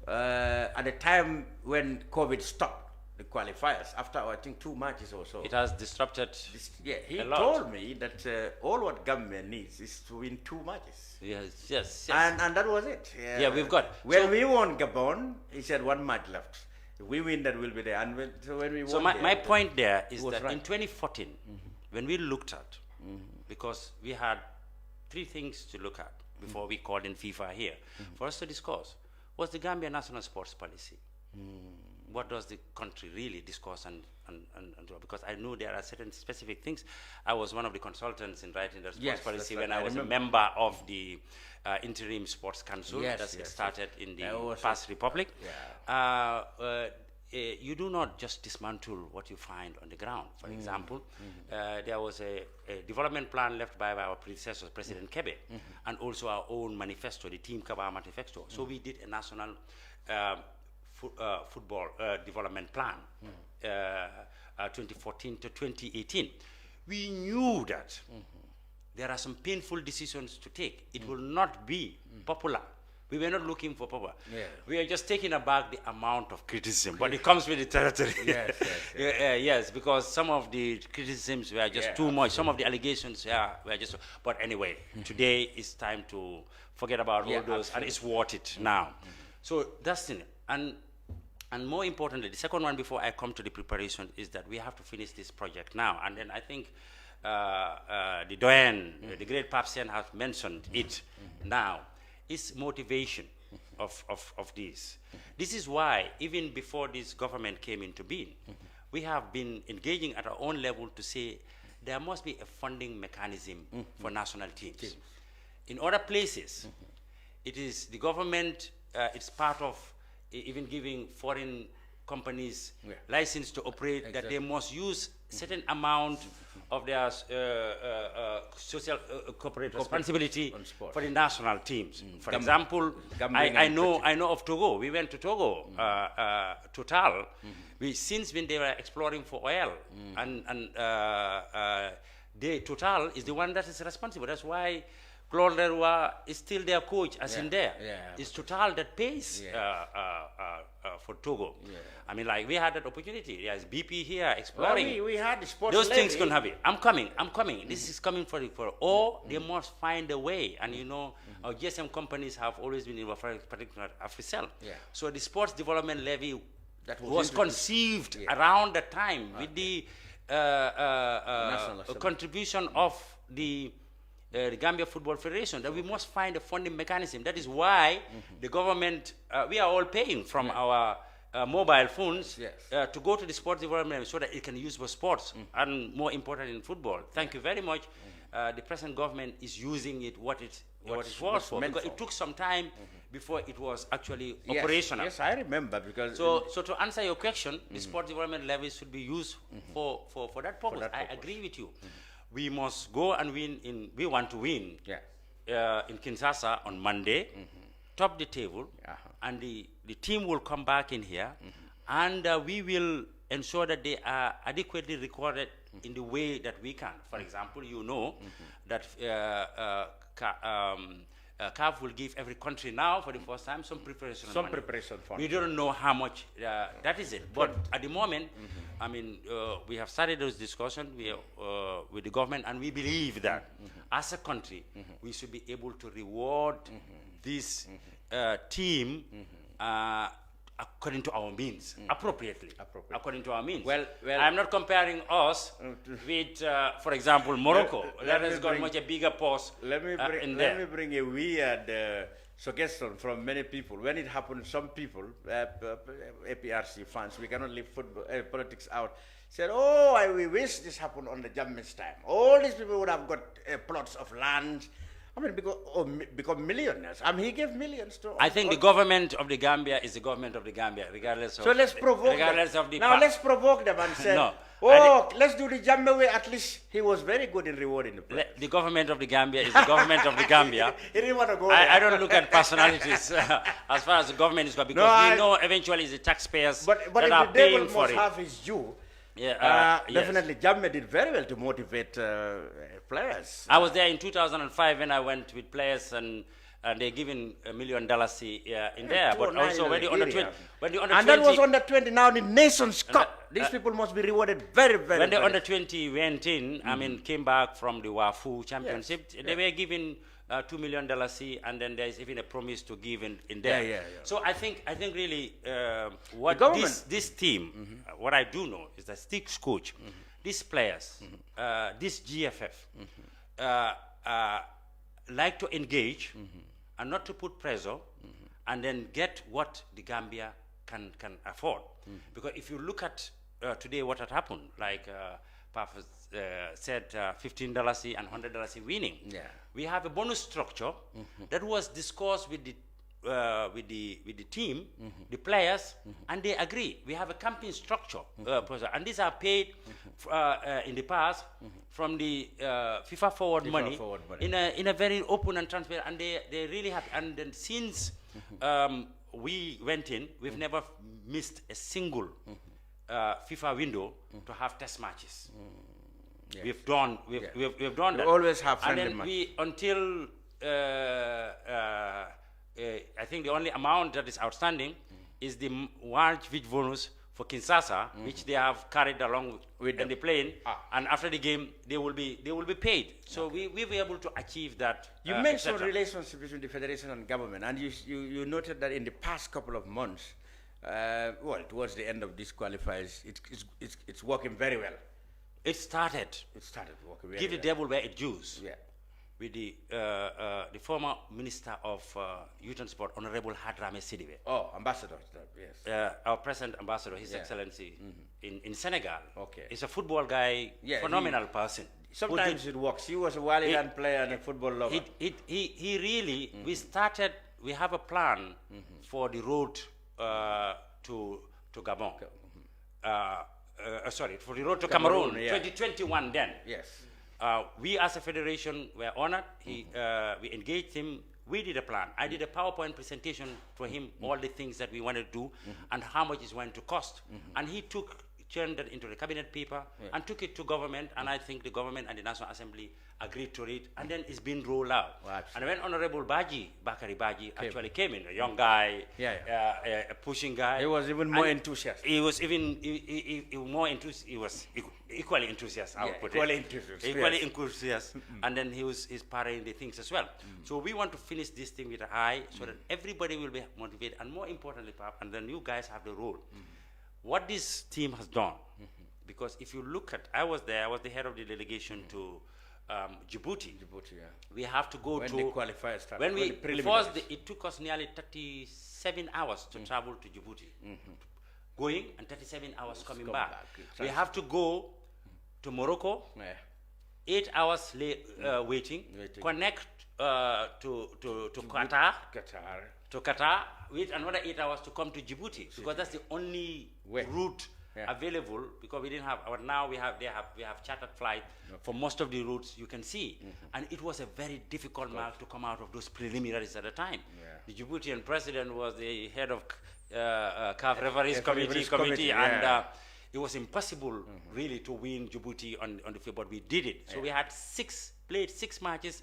at the time when COVID stopped the qualifiers, after I think 2 matches or so. It has disrupted he told me that all what Gambia needs is to win 2 matches. Yes. And that was it. We've got. When we won Gabon, he said 1 match left. If we win, that will be there. And when we won, so my point there is that in 2014, when we looked at, because we had 3 things to look at before we called in FIFA here for us to discuss, was the Gambia national sports policy. What does the country really discuss and do? Because I know there are certain specific things. I was one of the consultants in writing the sports policy when I was a member of the interim sports council that started in the past republic. You do not just dismantle what you find on the ground. For example, there was a development plan left by our predecessor, President Kerr, and also our own manifesto, the Team Kaba manifesto. So we did a national football development plan, 2014 to 2018. We knew that there are some painful decisions to take. It will not be popular. We were not looking for popular. Yeah. We are just taking aback the amount of criticism, but it comes with the territory. Yes, yes, because some of the criticisms were just too much. Some of the allegations were just. But anyway, today it's time to forget about all those, and it's worth it now. So that's it. And more importantly, the second one before I come to the preparation is that we have to finish this project now. And then I think the Doyen, the great Papsian has mentioned it now. Is motivation of this. This is why, even before this government came into being, we have been engaging at our own level to say there must be a funding mechanism for national teams. In other places, it is the government, it's part of even giving foreign companies license to operate, that they must use certain amount of their social corporate responsibility for the national teams. For example, I know of Togo. We went to Togo, Total. Since when they were exploring for oil, and Total is the one that is responsible. That's why Claude Leroy is still their coach, as in there. It's Total that pays for Togo. I mean, like, we had that opportunity. There's BP here exploring. Well, we had the sports Those levy. things can have it. I'm coming. This is coming for or they must find a way. And you know, our GSM companies have always been in particular AFRICEL. So the sports development levy that was conceived around the time with the contribution of the Gambia Football Federation, that we must find a funding mechanism. That is why the government, we are all paying from our mobile phones to go to the sports development so that it can use for sports, and more important in football. Thank you very much. The present government is using it what it was for, because it took some time before it was actually operational. Yes, I remember, because so to answer your question, the sports development levy should be used for that purpose. I agree with you. We must go and win we want to win in Kinshasa on Monday, top the table, and the team will come back in here, and we will ensure that they are adequately recorded in the way that we can. For example, you know that CAF will give every country now, for the first time, some preparation money. Preparation fund. We don't know how much that is it. But at the moment, I mean, we have started those discussions with the government, and we believe that as a country, we should be able to reward this team according to our means, appropriately, according to our means. Well, I'm not comparing us with, for example, Morocco. That has got much a bigger pause Let me bring a weird suggestion from many people. When it happened, some people, APRC fans, we cannot leave football, politics out, said, oh, we wish this happened on the Jammeh's time. All these people would have got plots of land. I mean, become millionaires. I mean, he gave millions to. I think the government of the Gambia is the government of the Gambia, regardless of. So let's provoke regardless them. of the. Now let's provoke them and say, let's do the Jammeh way. At least he was very good in rewarding the players. The government of the Gambia is the government of the Gambia. He didn't want to go. I don't look at personalities as far as the government is concerned, because we know eventually it's the taxpayers that are paying for it. But if the devil must have his due. Yes. Definitely, Jammeh did very well to motivate players. I was there in 2005 when I went with players, and they're giving $1 million in there. But also when the under 20, and that was under 20. Now the Nations Cup. These people must be rewarded very, very. When the under 20 went in, I mean, came back from the WAFU Championship, they were given $2 million, and then there's even a promise to give in there. So I think really what this team, what I do know is that Sticks coach, these players, this GFF, like to engage and not to put pressure, and then get what the Gambia can afford. Because if you look at today what had happened, like Papa said, $15 and $100 winning. We have a bonus structure that was discussed with the team, the players, and they agree. We have a campaign structure, and these are paid in the past from the FIFA forward money in a very open and transparent, and they're really happy. And then since we went in, we've never missed a single FIFA window to have test matches. We've done that. always have friendly and then match. we until I think the only amount that is outstanding is the large which bonus for Kinshasa, which they have carried along with the plane, and after the game they will be paid. So we were able to achieve that. You mentioned relationship between the federation and government, and you noted that in the past couple of months, well, towards the end of this qualifiers, it's working very well. It started working very Give well. the devil where it due. Yeah. With the former Minister of Youth and Sport, Honorable Hadrame Sidibe. Oh, ambassador, yes. Our present ambassador, His Excellency, in Senegal. Okay. He's a football guy, phenomenal person. Sometimes it works. He was a Walidan player and a football lover. He really, we have a plan for the road to Gabon. Sorry, for the road to Cameroon, 2021 then. Yes. We as a federation were honored. We engaged him. We did a plan. I did a PowerPoint presentation for him, all the things that we wanted to do and how much it's going to cost. And he turned that into the cabinet paper and took it to government, and I think the government and the National Assembly agreed to it, and then it's been rolled out. And when Honorable Bakari Baji actually came in, a young guy, a pushing guy. He was even more enthusiastic. He was even more enthusiastic. He was equally enthusiastic, I would put equally it. Equally enthusiastic. And then he's parrying the things as well. So we want to finish this thing with a high so that everybody will be motivated, and more importantly, Pap, and then you guys have the role. What this team has done, because if you look at, I was there, I was the head of the delegation to Djibouti. We have to go when to the qualifiers started. It took us nearly 37 hours to travel to Djibouti, going, and 37 hours coming back. We have to go to Morocco, 8 hours waiting, connect to Qatar, to Qatar, wait another 8 hours to come to Djibouti, because that's the only route available, because we didn't have. Now we have chartered flight for most of the routes you can see, and it was a very difficult mark to come out of those preliminaries at the time. The Djiboutian president was the head of CAF referees committee, and it was impossible really to win Djibouti on the field, but we did it. So we had played six matches.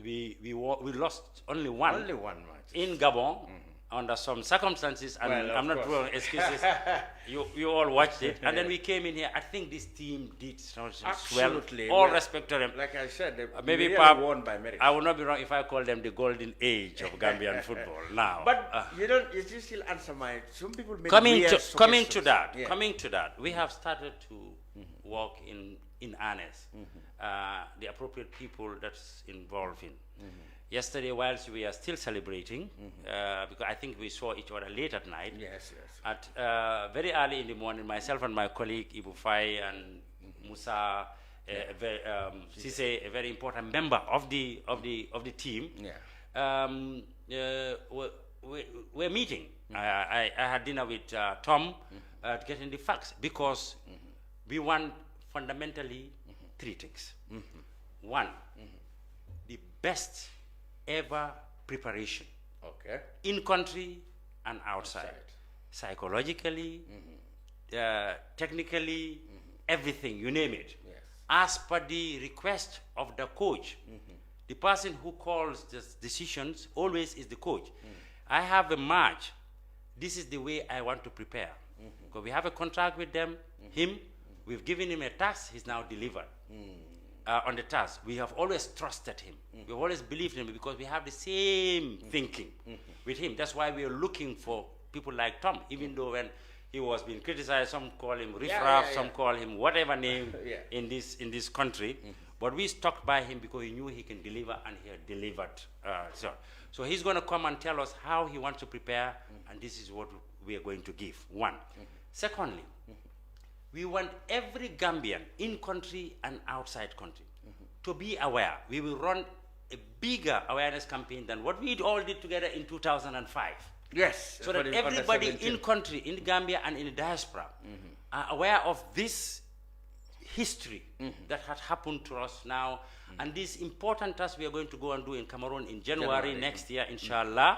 We lost only one match in Gabon under some circumstances, and I'm not throwing excuses. You all watched it, and then we came in here. I think this team did absolutely well. All respect to them. Like I said, they maybe really won by merit. I would not be wrong if I call them the golden age of Gambian football now. But you still answer my. Some people make coming to that. We have started to work in earnest. The appropriate people that's involved in. Yesterday, whilst we are still celebrating, because I think we saw each other late at night. At very early in the morning, myself and my colleague Ibu Fai and Musa, Sise, a very important member of the team, we're meeting. I had dinner with Tom, getting the facts, because we want fundamentally three things. One, the best ever preparation, in country and outside, psychologically, technically, everything, you name it. As per the request of the coach, the person who calls the decisions always is the coach. I have a match. This is the way I want to prepare. Because we have a contract with them, we've given him a task, he's now delivered. On the task, we have always trusted him. We've always believed in him, because we have the same thinking with him. That's why we are looking for people like Tom, even though when he was being criticized, some call him riffraff, some call him whatever name in this country. But we stuck by him because he knew he can deliver, and he had delivered. So he's going to come and tell us how he wants to prepare, and this is what we are going to give. One. Secondly, we want every Gambian, in country and outside country, to be aware. We will run a bigger awareness campaign than what we all did together in 2005. Yes. So that everybody in country, in Gambia and in the diaspora, are aware of this history that had happened to us now. And this important task we are going to go and do in Cameroon in January next year, inshallah.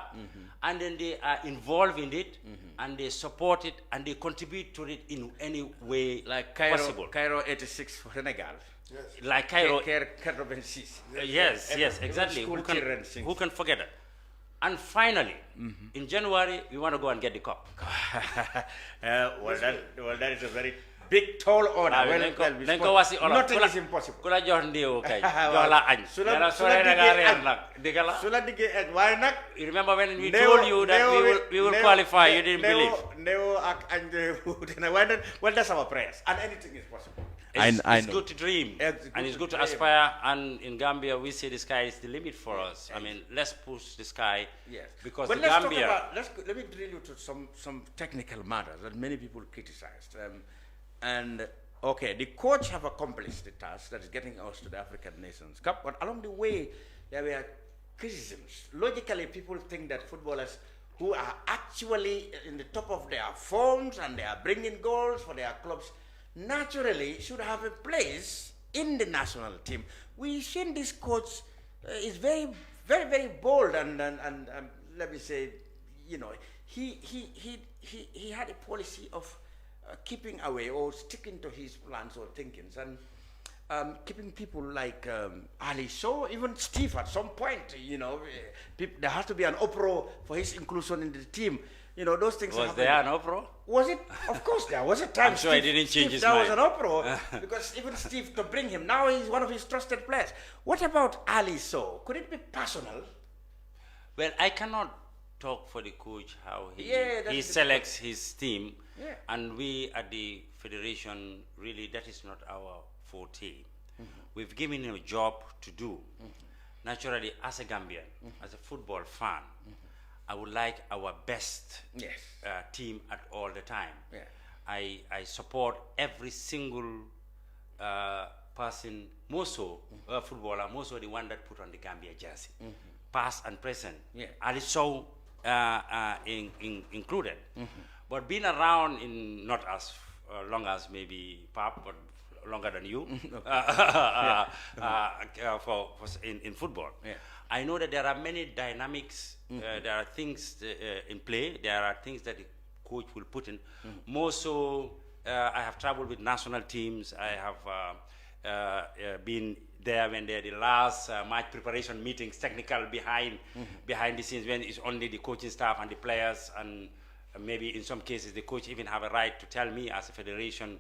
And then they are involved in it, and they support it, and they contribute to it in any way like possible. Cairo 86 for Senegal. Yes. Like Cairo. Kerr 86. Yes, exactly. Who can forget it? And finally, in January, we want to go and get the cup. Well, that is a very big, tall order. Nothing is impossible. Why not? You remember when we told you that we will qualify, you didn't believe. Well, that's our prayers, and anything is possible. It's good to dream, and it's good to aspire. And in Gambia, we say the sky is the limit for us. I mean, let's push the sky. Yes. Because but let me drill you to some technical matters that many people criticized. And okay, the coach have accomplished the task that is getting us to the African Nations Cup. But along the way, there were criticisms. Logically, people think that footballers who are actually in the top of their forms and they are bringing goals for their clubs naturally should have a place in the national team. We've seen this coach is very, very, very bold and let me say, you know, he had a policy of keeping away or sticking to his plans or thinkings and keeping people like Ali Sow, even Steve at some point, you know, there has to be an uproar for his inclusion in the team. You know, those things. Was there an uproar? Was it? Of course, there was a time. I'm sure he didn't change his mind. There was an uproar because even Steve to bring him. Now he's one of his trusted players. What about Ali Sow? Could it be personal? Well, I cannot talk for the coach how he selects his team, and we at the federation really that is not our forte. We've given him a job to do. Naturally, as a Gambian, as a football fan. I would like our best team at all the time. Yeah. I support every single person, more so footballer, more so the one that put on the Gambia jersey, past and present. Yeah. Ali Sow included. But being around in not as long as maybe Pap, but longer than you in football. Yeah. I know that there are many dynamics, there are things in play, there are things that the coach will put in. More so, I have traveled with national teams, I have been there when they're the last match preparation meetings, technical behind the scenes, when it's only the coaching staff and the players, and maybe in some cases the coach even have a right to tell me as a federation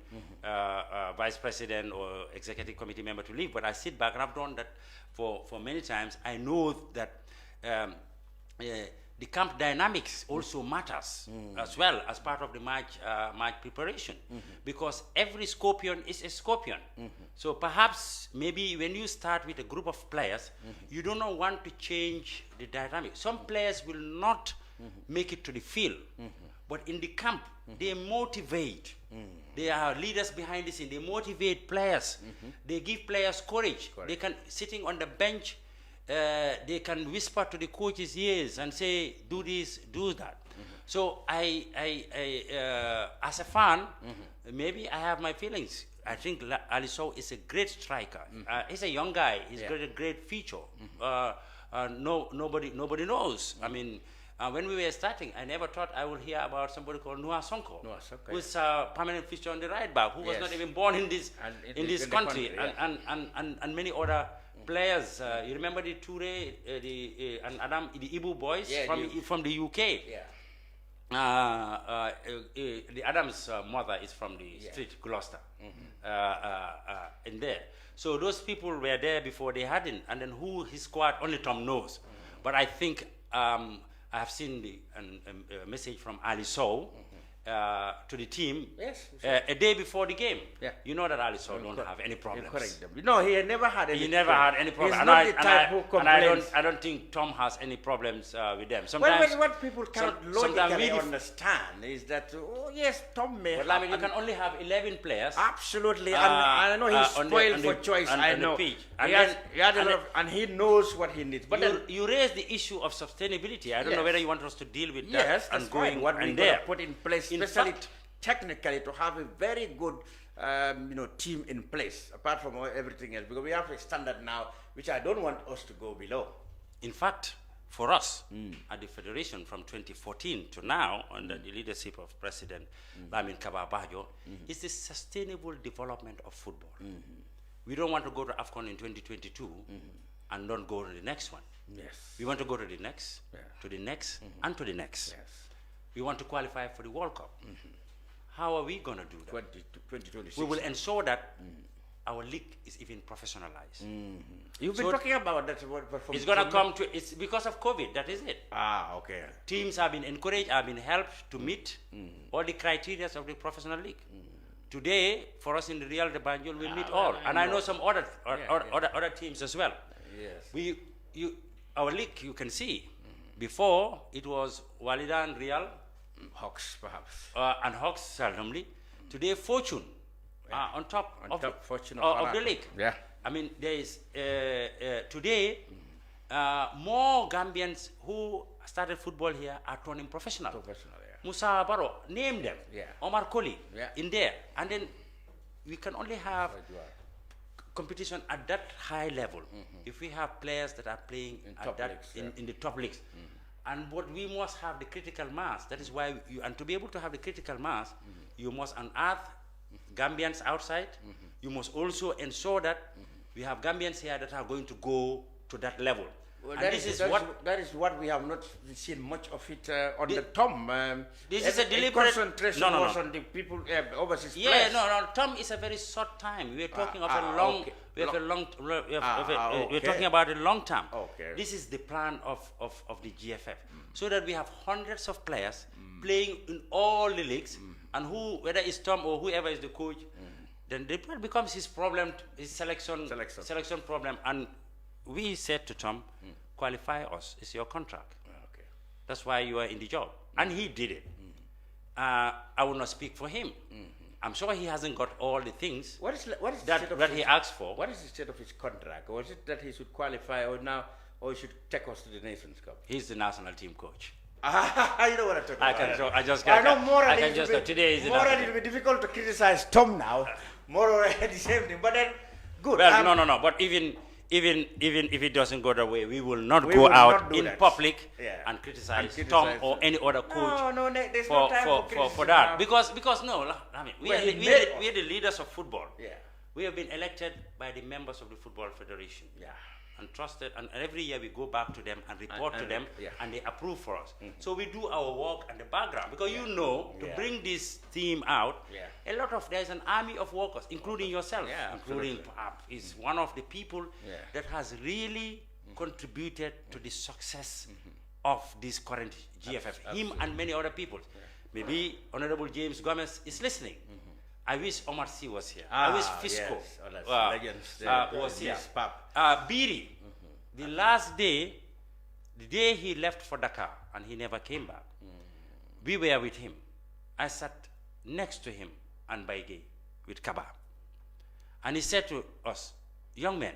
vice president or executive committee member to leave. But I sit back, and I've done that for many times. I know that the camp dynamics also matters as well as part of the match preparation, because every scorpion is a scorpion. So perhaps maybe when you start with a group of players, you do not want to change the dynamic. Some players will not make it to the field, but in the camp they motivate. They are leaders behind the scene. They motivate players. They give players courage. They can, sitting on the bench, they can whisper to the coach's ears and say, do this, do that. So I as a fan, maybe I have my feelings. I think Ali Sow is a great striker. He's a young guy. He's got a great future. Nobody knows. I mean, when we were starting, I never thought I would hear about somebody called Noah Sonko, who's a permanent fixture on the right back, who was not even born in this country, and many other players. You remember the Toure, and Adam, the Ibu boys from the UK. The Adams' mother is from the street Gloucester, in there. So those people were there before they hadn't, and then who his squad, only Tom knows. But I think I have seen a message from Ali Sow to the team a day before the game. You know that Ali Sow don't have any problems. No, he never had any. He never had any problems. He's not the type who complains. I don't think Tom has any problems with them. Sometimes what people cannot logically understand is that Tom may. But I mean, you can only have 11 players. Absolutely, and I know he's spoiled for choice. I know. And he knows what he needs. But then you raise the issue of sustainability. I don't know whether you want us to deal with that and going what we put in place, especially technically, to have a very good team in place, apart from everything else? Because we have a standard now, which I don't want us to go below. In fact, for us at the Federation from 2014 to now, under the leadership of President Lamin Kababajo, is the sustainable development of football. We don't want to go to AFCON in 2022 and don't go to the next one. Yes. We want to go to the next, to the next, and to the next. Yes. We want to qualify for the World Cup. How are we going to do that? 2026. We will ensure that our league is even professionalized. You've been talking about that. It's going to come to, it's because of COVID, that is it. Okay. Teams have been encouraged, have been helped to meet all the criteria of the professional league. Today, for us in the Real de Banjul, we meet all. And I know some other teams as well. Yes. Our league, you can see, before it was Walidan, Real, Hawks, perhaps. And Hawks, seldomly. Today, Fortune on top of the league. Yeah. I mean, there is today more Gambians who started football here are turning professional. Musa Baro, name them. Omar Koli in there, and then we can only have competition at that high level if we have players that are playing in the top leagues. And what we must have the critical mass. That is why and to be able to have the critical mass, you must unearth Gambians outside. You must also ensure that we have Gambians here that are going to go to that level. Well, that is what we have not seen much of it on the Tom. This is a deliberate concentration was on the people overseas. Yeah, no. Tom is a very short time. We are talking of a long. We're talking about a long term. Okay. This is the plan of the GFF, so that we have hundreds of players playing in all the leagues, and whether it's Tom or whoever is the coach, then the plan becomes his problem, his selection problem. And we said to Tom, qualify us. It's your contract. Okay. That's why you are in the job. And he did it. I will not speak for him. I'm sure he hasn't got all the things that he asked for. What is the state of his contract? Or is it that he should qualify or he should take us to the Nations Cup? He's the national team coach. You know what I'm talking about. I know morally it will be difficult to criticize Tom now. More or the same thing. But then, good. Well, no. But even if it doesn't go that way, we will not go out in public and criticize Tom or any other coach for that. Because no, I mean, we are the leaders of football. Yeah. We have been elected by the members of the Football Federation. Yeah. And trusted, and every year we go back to them and report to them, and they approve for us. So we do our work in the background, because to bring this team out, there's an army of workers, including yourself, including Pap, is one of the people that has really contributed to the success of this current GFF. Him and many other people. Maybe Honorable James Gomez is listening. I wish Omar C was here. I wish Fisco was here. Biri, the last day, the day he left for Dakar, and he never came back, we were with him. I sat next to him and Baige with Kaba. And he said to us, young men,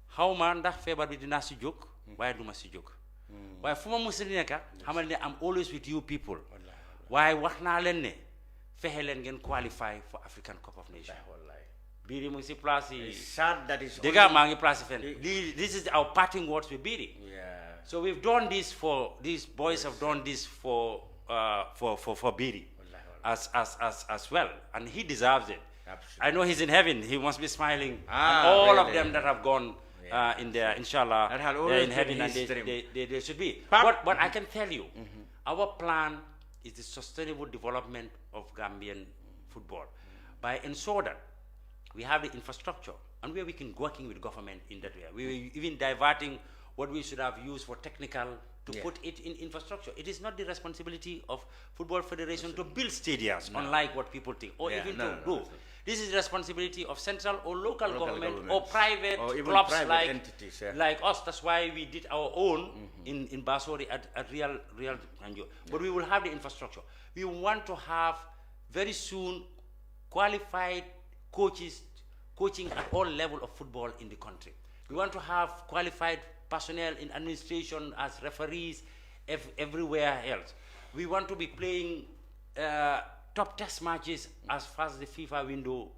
how man that fever with the nasi joke? Why do masi joke? Why fuma muslineka? I'm always with you people. Why wakna lenne? Fehelen gen qualify for African Cup of Nations. Biri munsi place. Sad that is. This is our parting words with Biri. Yeah. So we've done this for these boys have done this for Biri as well, and he deserves it. Absolutely. I know he's in heaven. He must be smiling. And all of them that have gone in there, inshallah, they're in heaven, and they should be. But I can tell you, our plan is the sustainable development of Gambian football by ensure that we have the infrastructure, and where we can working with government in that way. We were even diverting what we should have used for technical to put it in infrastructure. It is not the responsibility of Football Federation to build stadiums, unlike what people think, or even to do. This is the responsibility of central or local government or private or clubs like entities, like us. That's why we did our own in Basori at Real Banjul. But we will have the infrastructure. We want to have very soon qualified coaches coaching at all levels of football in the country. We want to have qualified personnel in administration as referees everywhere else. We want to be playing top test matches as far as the FIFA window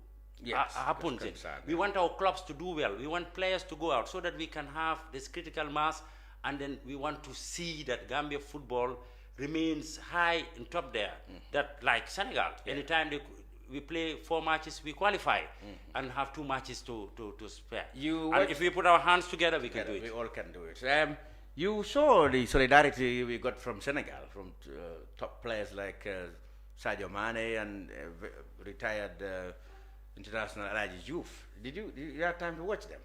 Yes, happens. that's concerned, We want our clubs to do well. We want players to go out so that we can have this critical mass, and then we want to see that Gambia football remains high and top there. That like Senegal, anytime we play 4 matches, we qualify and have 2 matches to spare. And if we put our hands together, we can do it. We all can do it. You saw the solidarity we got from Senegal, from top players like Sadio Mane and retired international Alaji Diouf. Did you have time to watch them?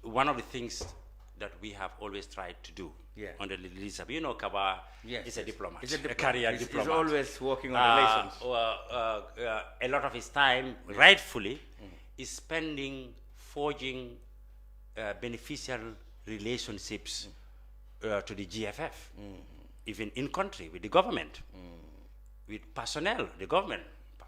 One of the things that we have always tried to do on the release of, Kaba is a diplomat, a career diplomat. He's always working on relations. A lot of his time, rightfully, is spending forging beneficial relationships to the GFF, even in country, with the government, with personnel, the government.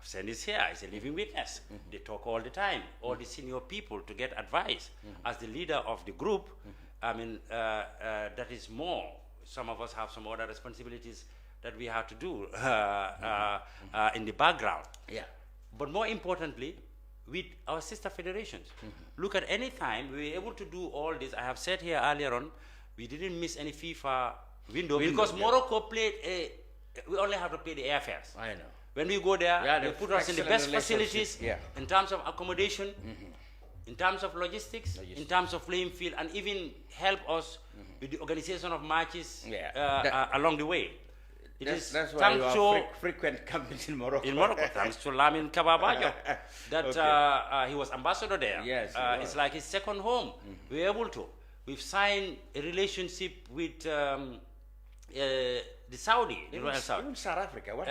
Sen is here, he's a living witness. They talk all the time, all the senior people to get advice. As the leader of the group, I mean, that is more. Some of us have some other responsibilities that we have to do in the background. Yeah. But more importantly, with our sister federations. Look at any time we were able to do all this. I have said here earlier on, we didn't miss any FIFA window because Morocco played we only have to play the airfares. I know. When we go there, they put us in the best facilities in terms of accommodation, in terms of logistics, in terms of playing field, and even help us with the organization of matches along the way. That's why you are frequent campings in Morocco. In Morocco, thanks to Lamin Kababajo, that he was ambassador there. Yes, it's like his second home. We're able to. We've signed a relationship with the Saudi, the Royal Saudi. Even South Africa. What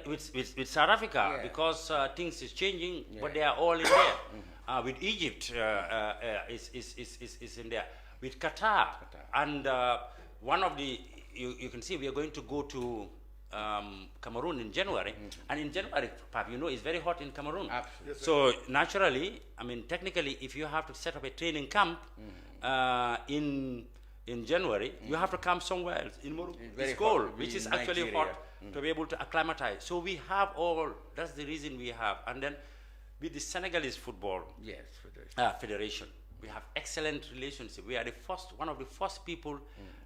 with South Africa, because things is changing, but they are all in there. With Egypt, is in there. With Qatar. And one of the, you can see we are going to go to Cameroon in January. And in January, Pap, it's very hot in Cameroon. Absolutely. So naturally, I mean, technically, if you have to set up a training camp in January, you have to come somewhere else in Morocco. It's cold, which is actually hot to be able to acclimatize. So we have all, that's the reason we have. And then with the Senegalese football federation, we have excellent relationship. We are one of the first people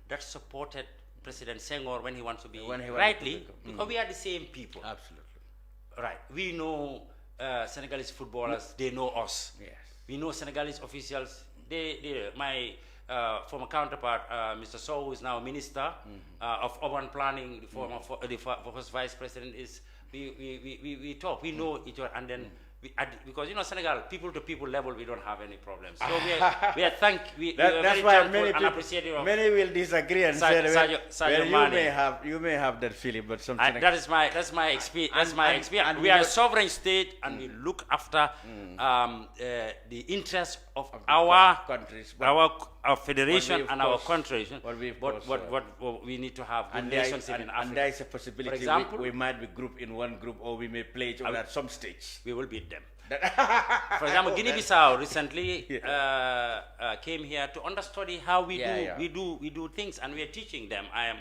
that supported President Senghor when he wants to be rightly, because we are the same people. Absolutely. Right. We know Senegalese footballers, they know us. Yes. We know Senegalese officials. My former counterpart, Mr. Sow, who is now Minister of Urban Planning, the first Vice President, is we talk, we know each other, and then because Senegal, people to people level, we don't have any problems. So we are very why many will disagree and say you may have that feeling, but something that's my experience. That's my experience. We are a sovereign state, and we look after the interests of our countries, our federation and our countries. But we need to have good relationship in Africa. And there is a possibility, for example, we might be grouped in one group, or we may play each other at some stage. We will beat them. For example, Guinea-Bissau recently came here to understudy how we do things, and we are teaching them. I am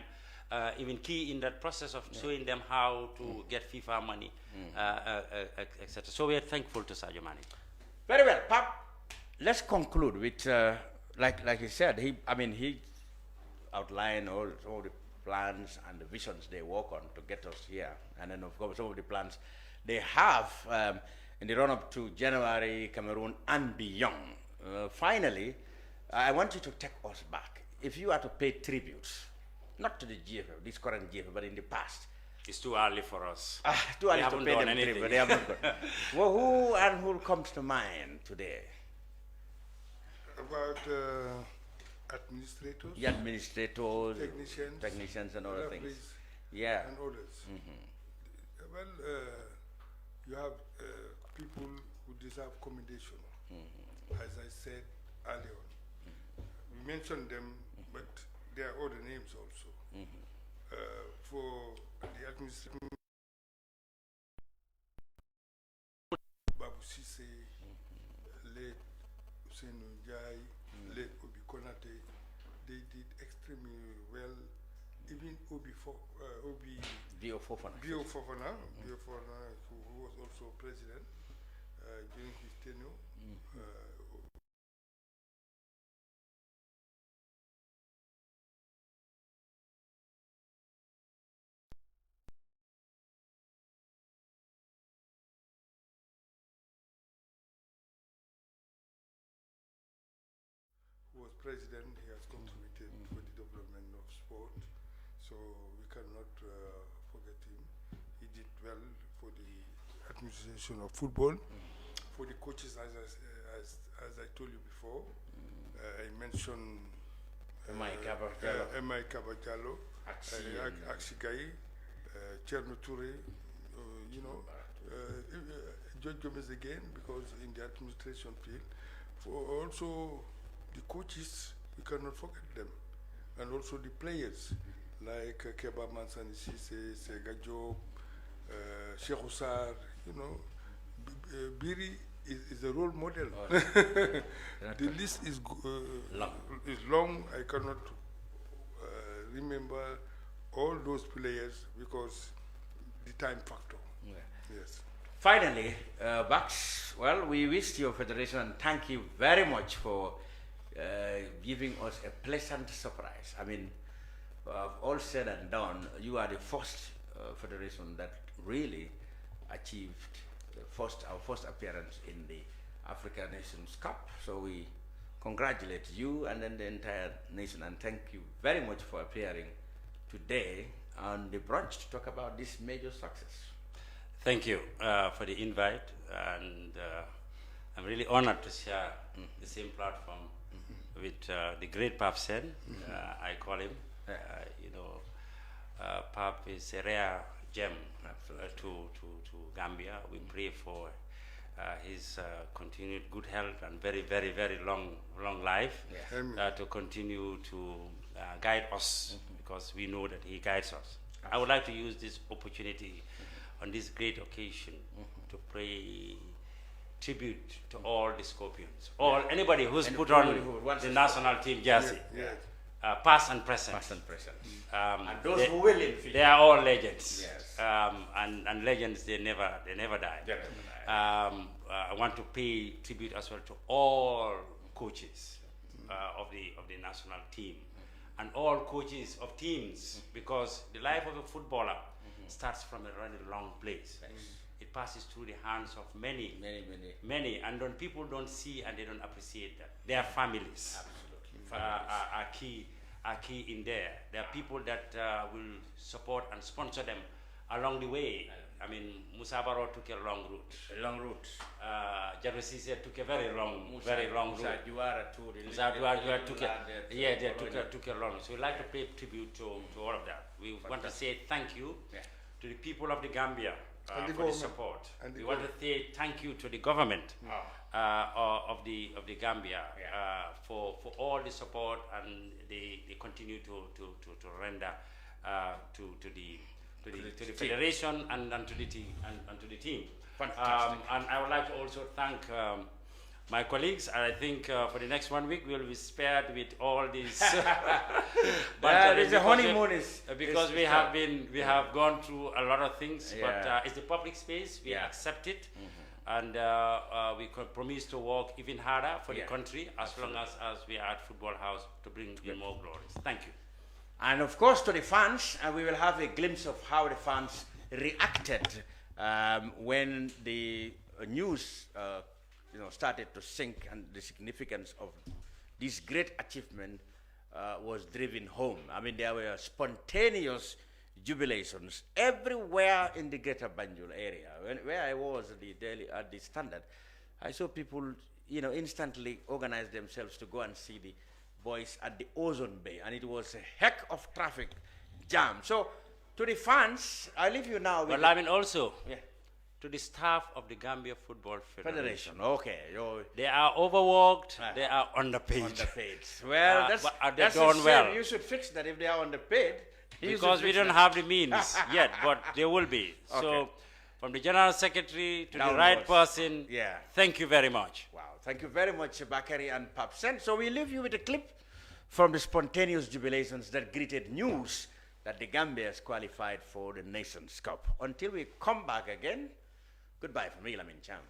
even key in that process of showing them how to get FIFA money, etc. So we are thankful to Sadio Mane. Very well, Pap. Let's conclude with, like he said, he outlined all the plans and the visions they work on to get us here, and then of course some of the plans they have in the run-up to January, Cameroon, and beyond. Finally, I want you to take us back. If you are to pay tributes, not to the GFF, this current GFF, but in the past. It's too early for us. Too early to pay them tribute. They haven't done. Well, who comes to mind today? About administrators? The administrators, technicians and other things. And others. Well, you have people who deserve commendation, as I said earlier on. We mentioned them, but there are other names also. For the administration, Babu Sise, late Hussein Njai, late Obi Konate, they did extremely well even Bio Fofana, who was also president during his tenure. Who was president, he has contributed for the development of sport, so we cannot forget him. He did well for the administration of football, for the coaches, as I told you before. I mentioned M.I. Kabajalo, Aksigai, Cherno Toure, George Gomez again, because in the administration field. For also the coaches, we cannot forget them, and also the players like Keba Mansani Sise, Sega Job, Sheikh Ousar, Biri is a role model. The list is long. I cannot remember all those players because the time factor. Yeah. Yes. Finally, Bax, well, we wish your federation and thank you very much for giving us a pleasant surprise. I mean, all said and done, you are the first federation that really achieved our first appearance in the African Nations Cup. So we congratulate you and then the entire nation, and thank you very much for appearing today on the brunch to talk about this major success. Thank you for the invite, and I'm really honored to share the same platform with the great Pap Sen. I call him. Pap is a rare gem to Gambia. We pray for his continued good health and very, very, very long life, to continue to guide us, because we know that he guides us. I would like to use this opportunity on this great occasion to pay tribute to all the Scorpions, anybody who's put on the national team jersey, past and present. And those who will in future. They are all legends. Yes. And legends, they never die. I want to pay tribute as well to all coaches of the national team, and all coaches of teams, because the life of a footballer starts from a really long place. It passes through the hands of many, and when people don't see and they don't appreciate that, their families are key in there. There are people that will support and sponsor them along the way. I mean, Musa Baro took a long route. Jarosise took a very long route. Musa Duara took a long. So we'd like to pay tribute to all of that. We want to say thank you to the people of the Gambia for the support. We want to say thank you to the government of the Gambia for all the support, and they continue to render to the federation and to the team. Fantastic. And I would like to also thank my colleagues. I think for the next 1 week we'll be spared with all these. There's a honeymoon because we have gone through a lot of things, but it's the public space. We accept it, and we promise to work even harder for the country as long as we are at Football House to bring in more glories. Thank you. And of course, to the fans, we will have a glimpse of how the fans reacted when the news started to sink, and the significance of this great achievement was driven home. I mean, there were spontaneous jubilations everywhere in the Greater Banjul area. Where I was at the Standard, I saw people, instantly organize themselves to go and see the boys at the Ozone Bay, and it was a heck of traffic jam. So, to the fans, I leave you now with... But I mean also, to the staff of the Gambia Football Federation. Okay. They are overworked, they are underpaid. Well, that's done well. You should fix that if they are underpaid. Because we don't have the means yet, but they will be. Okay. So, from the General Secretary to the right person, thank you very much. Wow, thank you very much, Bakari and Papsen. So we leave you with a clip from the spontaneous jubilations that greeted news that the Gambia is qualified for the Nations Cup. Until we come back again, goodbye from me, Lamin Cham.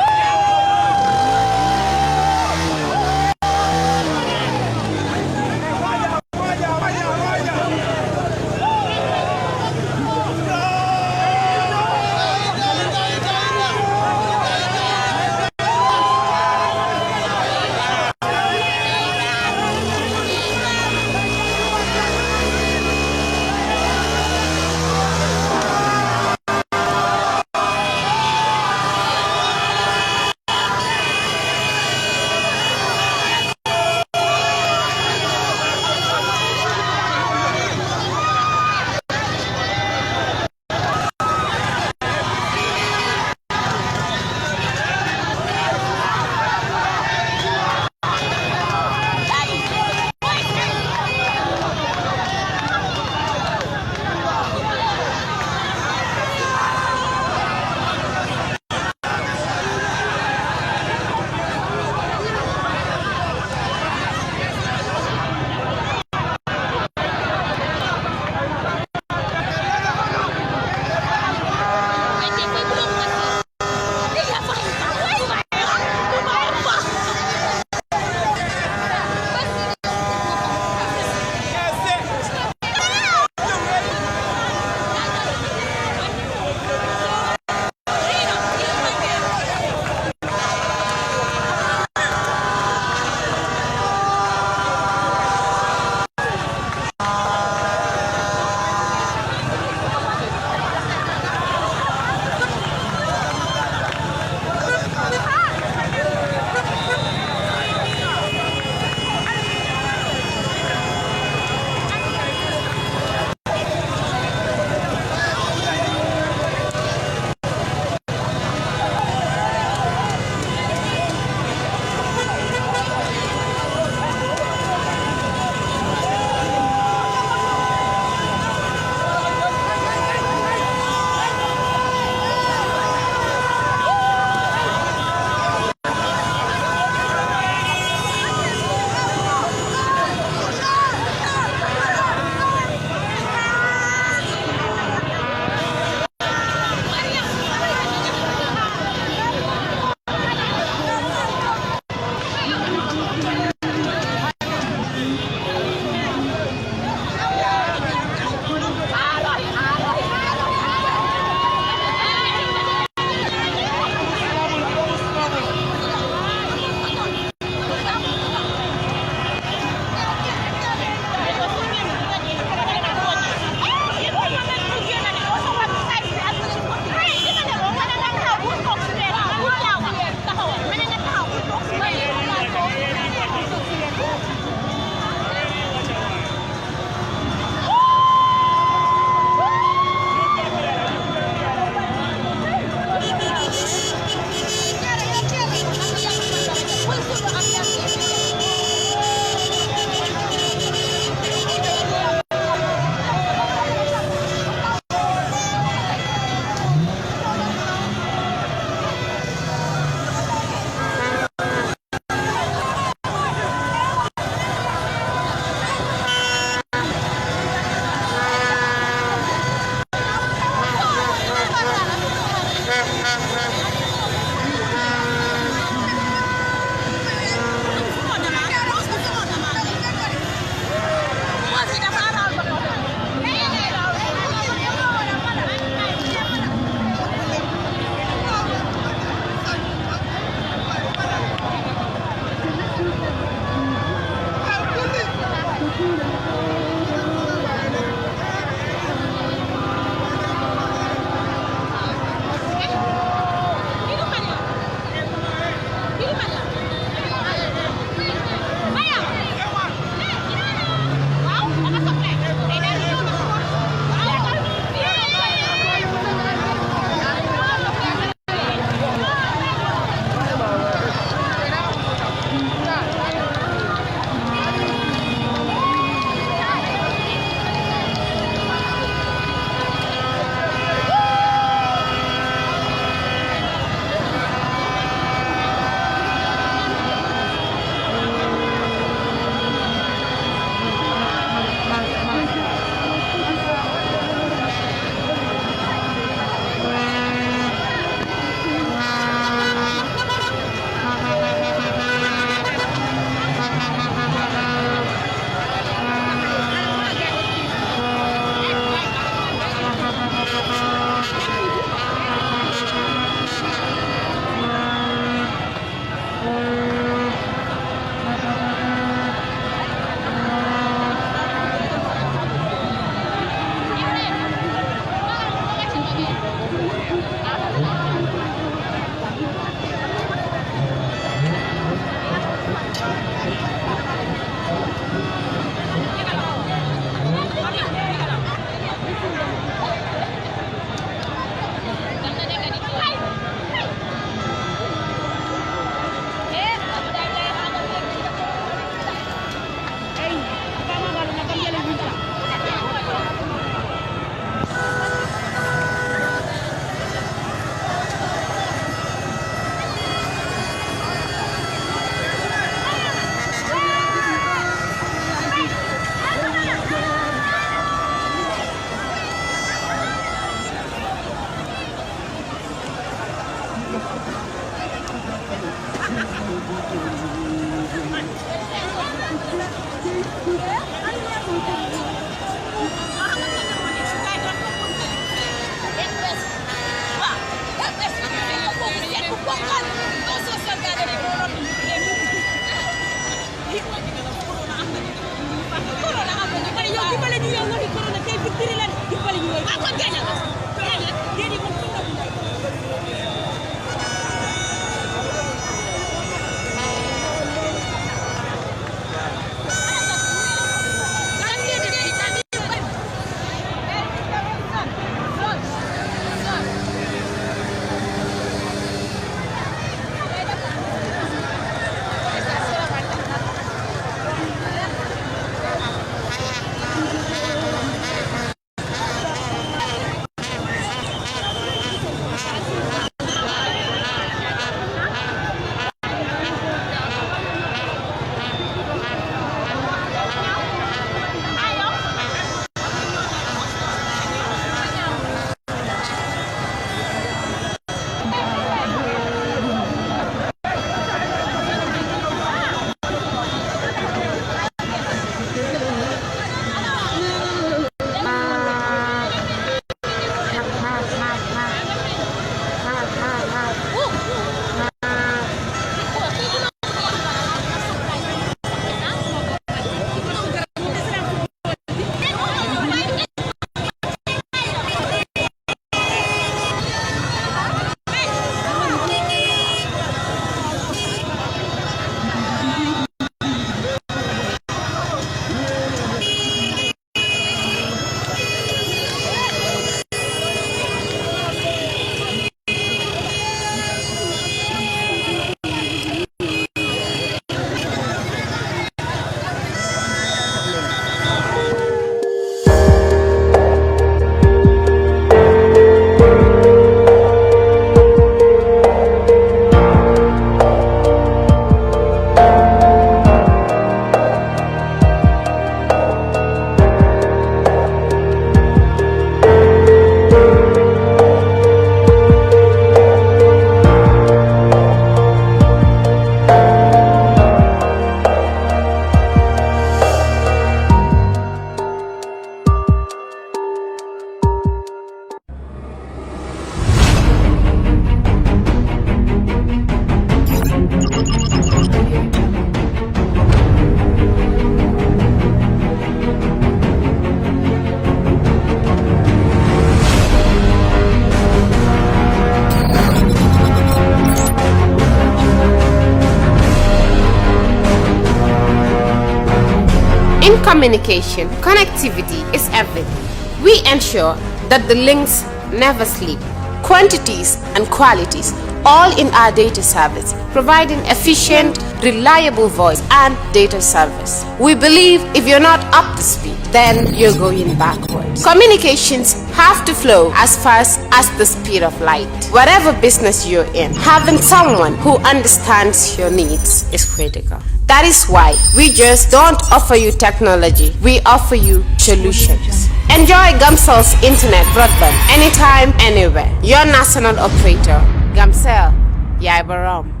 In communication, connectivity is everything. We ensure that the links never sleep. Quantities and qualities, all in our data service, providing efficient, reliable voice and data service. We believe if you're not up to speed, then you're going backwards. Communications have to flow as fast as the speed of light. Whatever business you're in, having someone who understands your needs is critical. That is why we just don't offer you technology, we offer you solutions. Enjoy Gamcel's internet broadband anytime, anywhere. Your national operator, Gamcel, Yaibaram.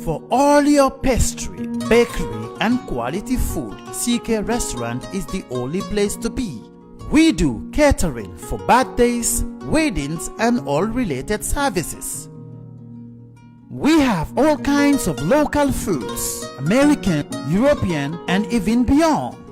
For all your pastry, bakery and quality food, CK Restaurant is the only place to be. We do catering for birthdays, weddings and all related services. We have all kinds of local foods, American, European and even beyond.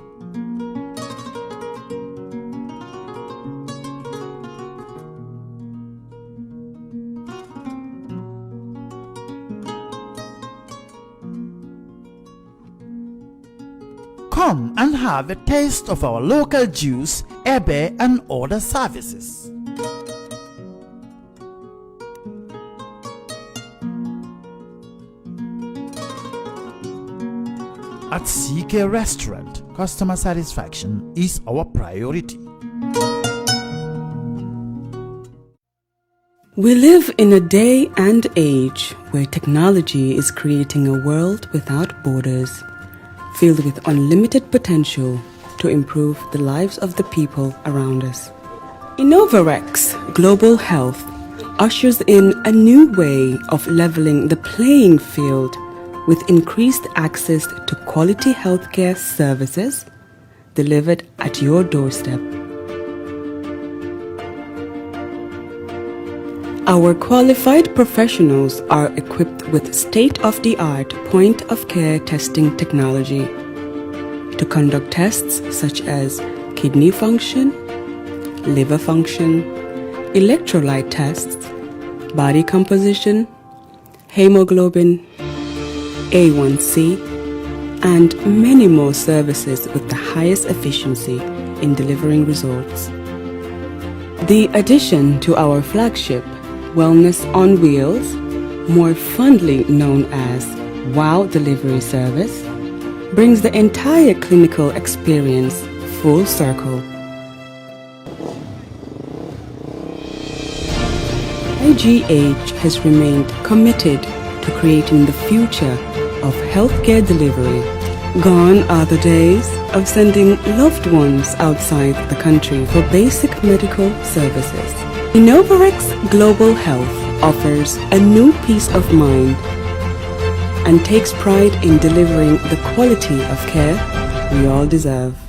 Come and have a taste of our local juice, ebe and other services. At CK Restaurant, customer satisfaction is our priority. We live in a day and age where technology is creating a world without borders, filled with unlimited potential to improve the lives of the people around us. Innovarex Global Health ushers in a new way of leveling the playing field with increased access to quality healthcare services delivered at your doorstep. Our qualified professionals are equipped with state-of-the-art point-of-care testing technology to conduct tests such as kidney function, liver function, electrolyte tests, body composition, hemoglobin, A1C, and many more services with the highest efficiency in delivering results. The addition to our flagship Wellness on Wheels, more fondly known as WOW Delivery Service, brings the entire clinical experience full circle. IGH has remained committed to creating the future of healthcare delivery. Gone are the days of sending loved ones outside the country for basic medical services. Innovarex Global Health offers a new peace of mind and takes pride in delivering the quality of care we all deserve.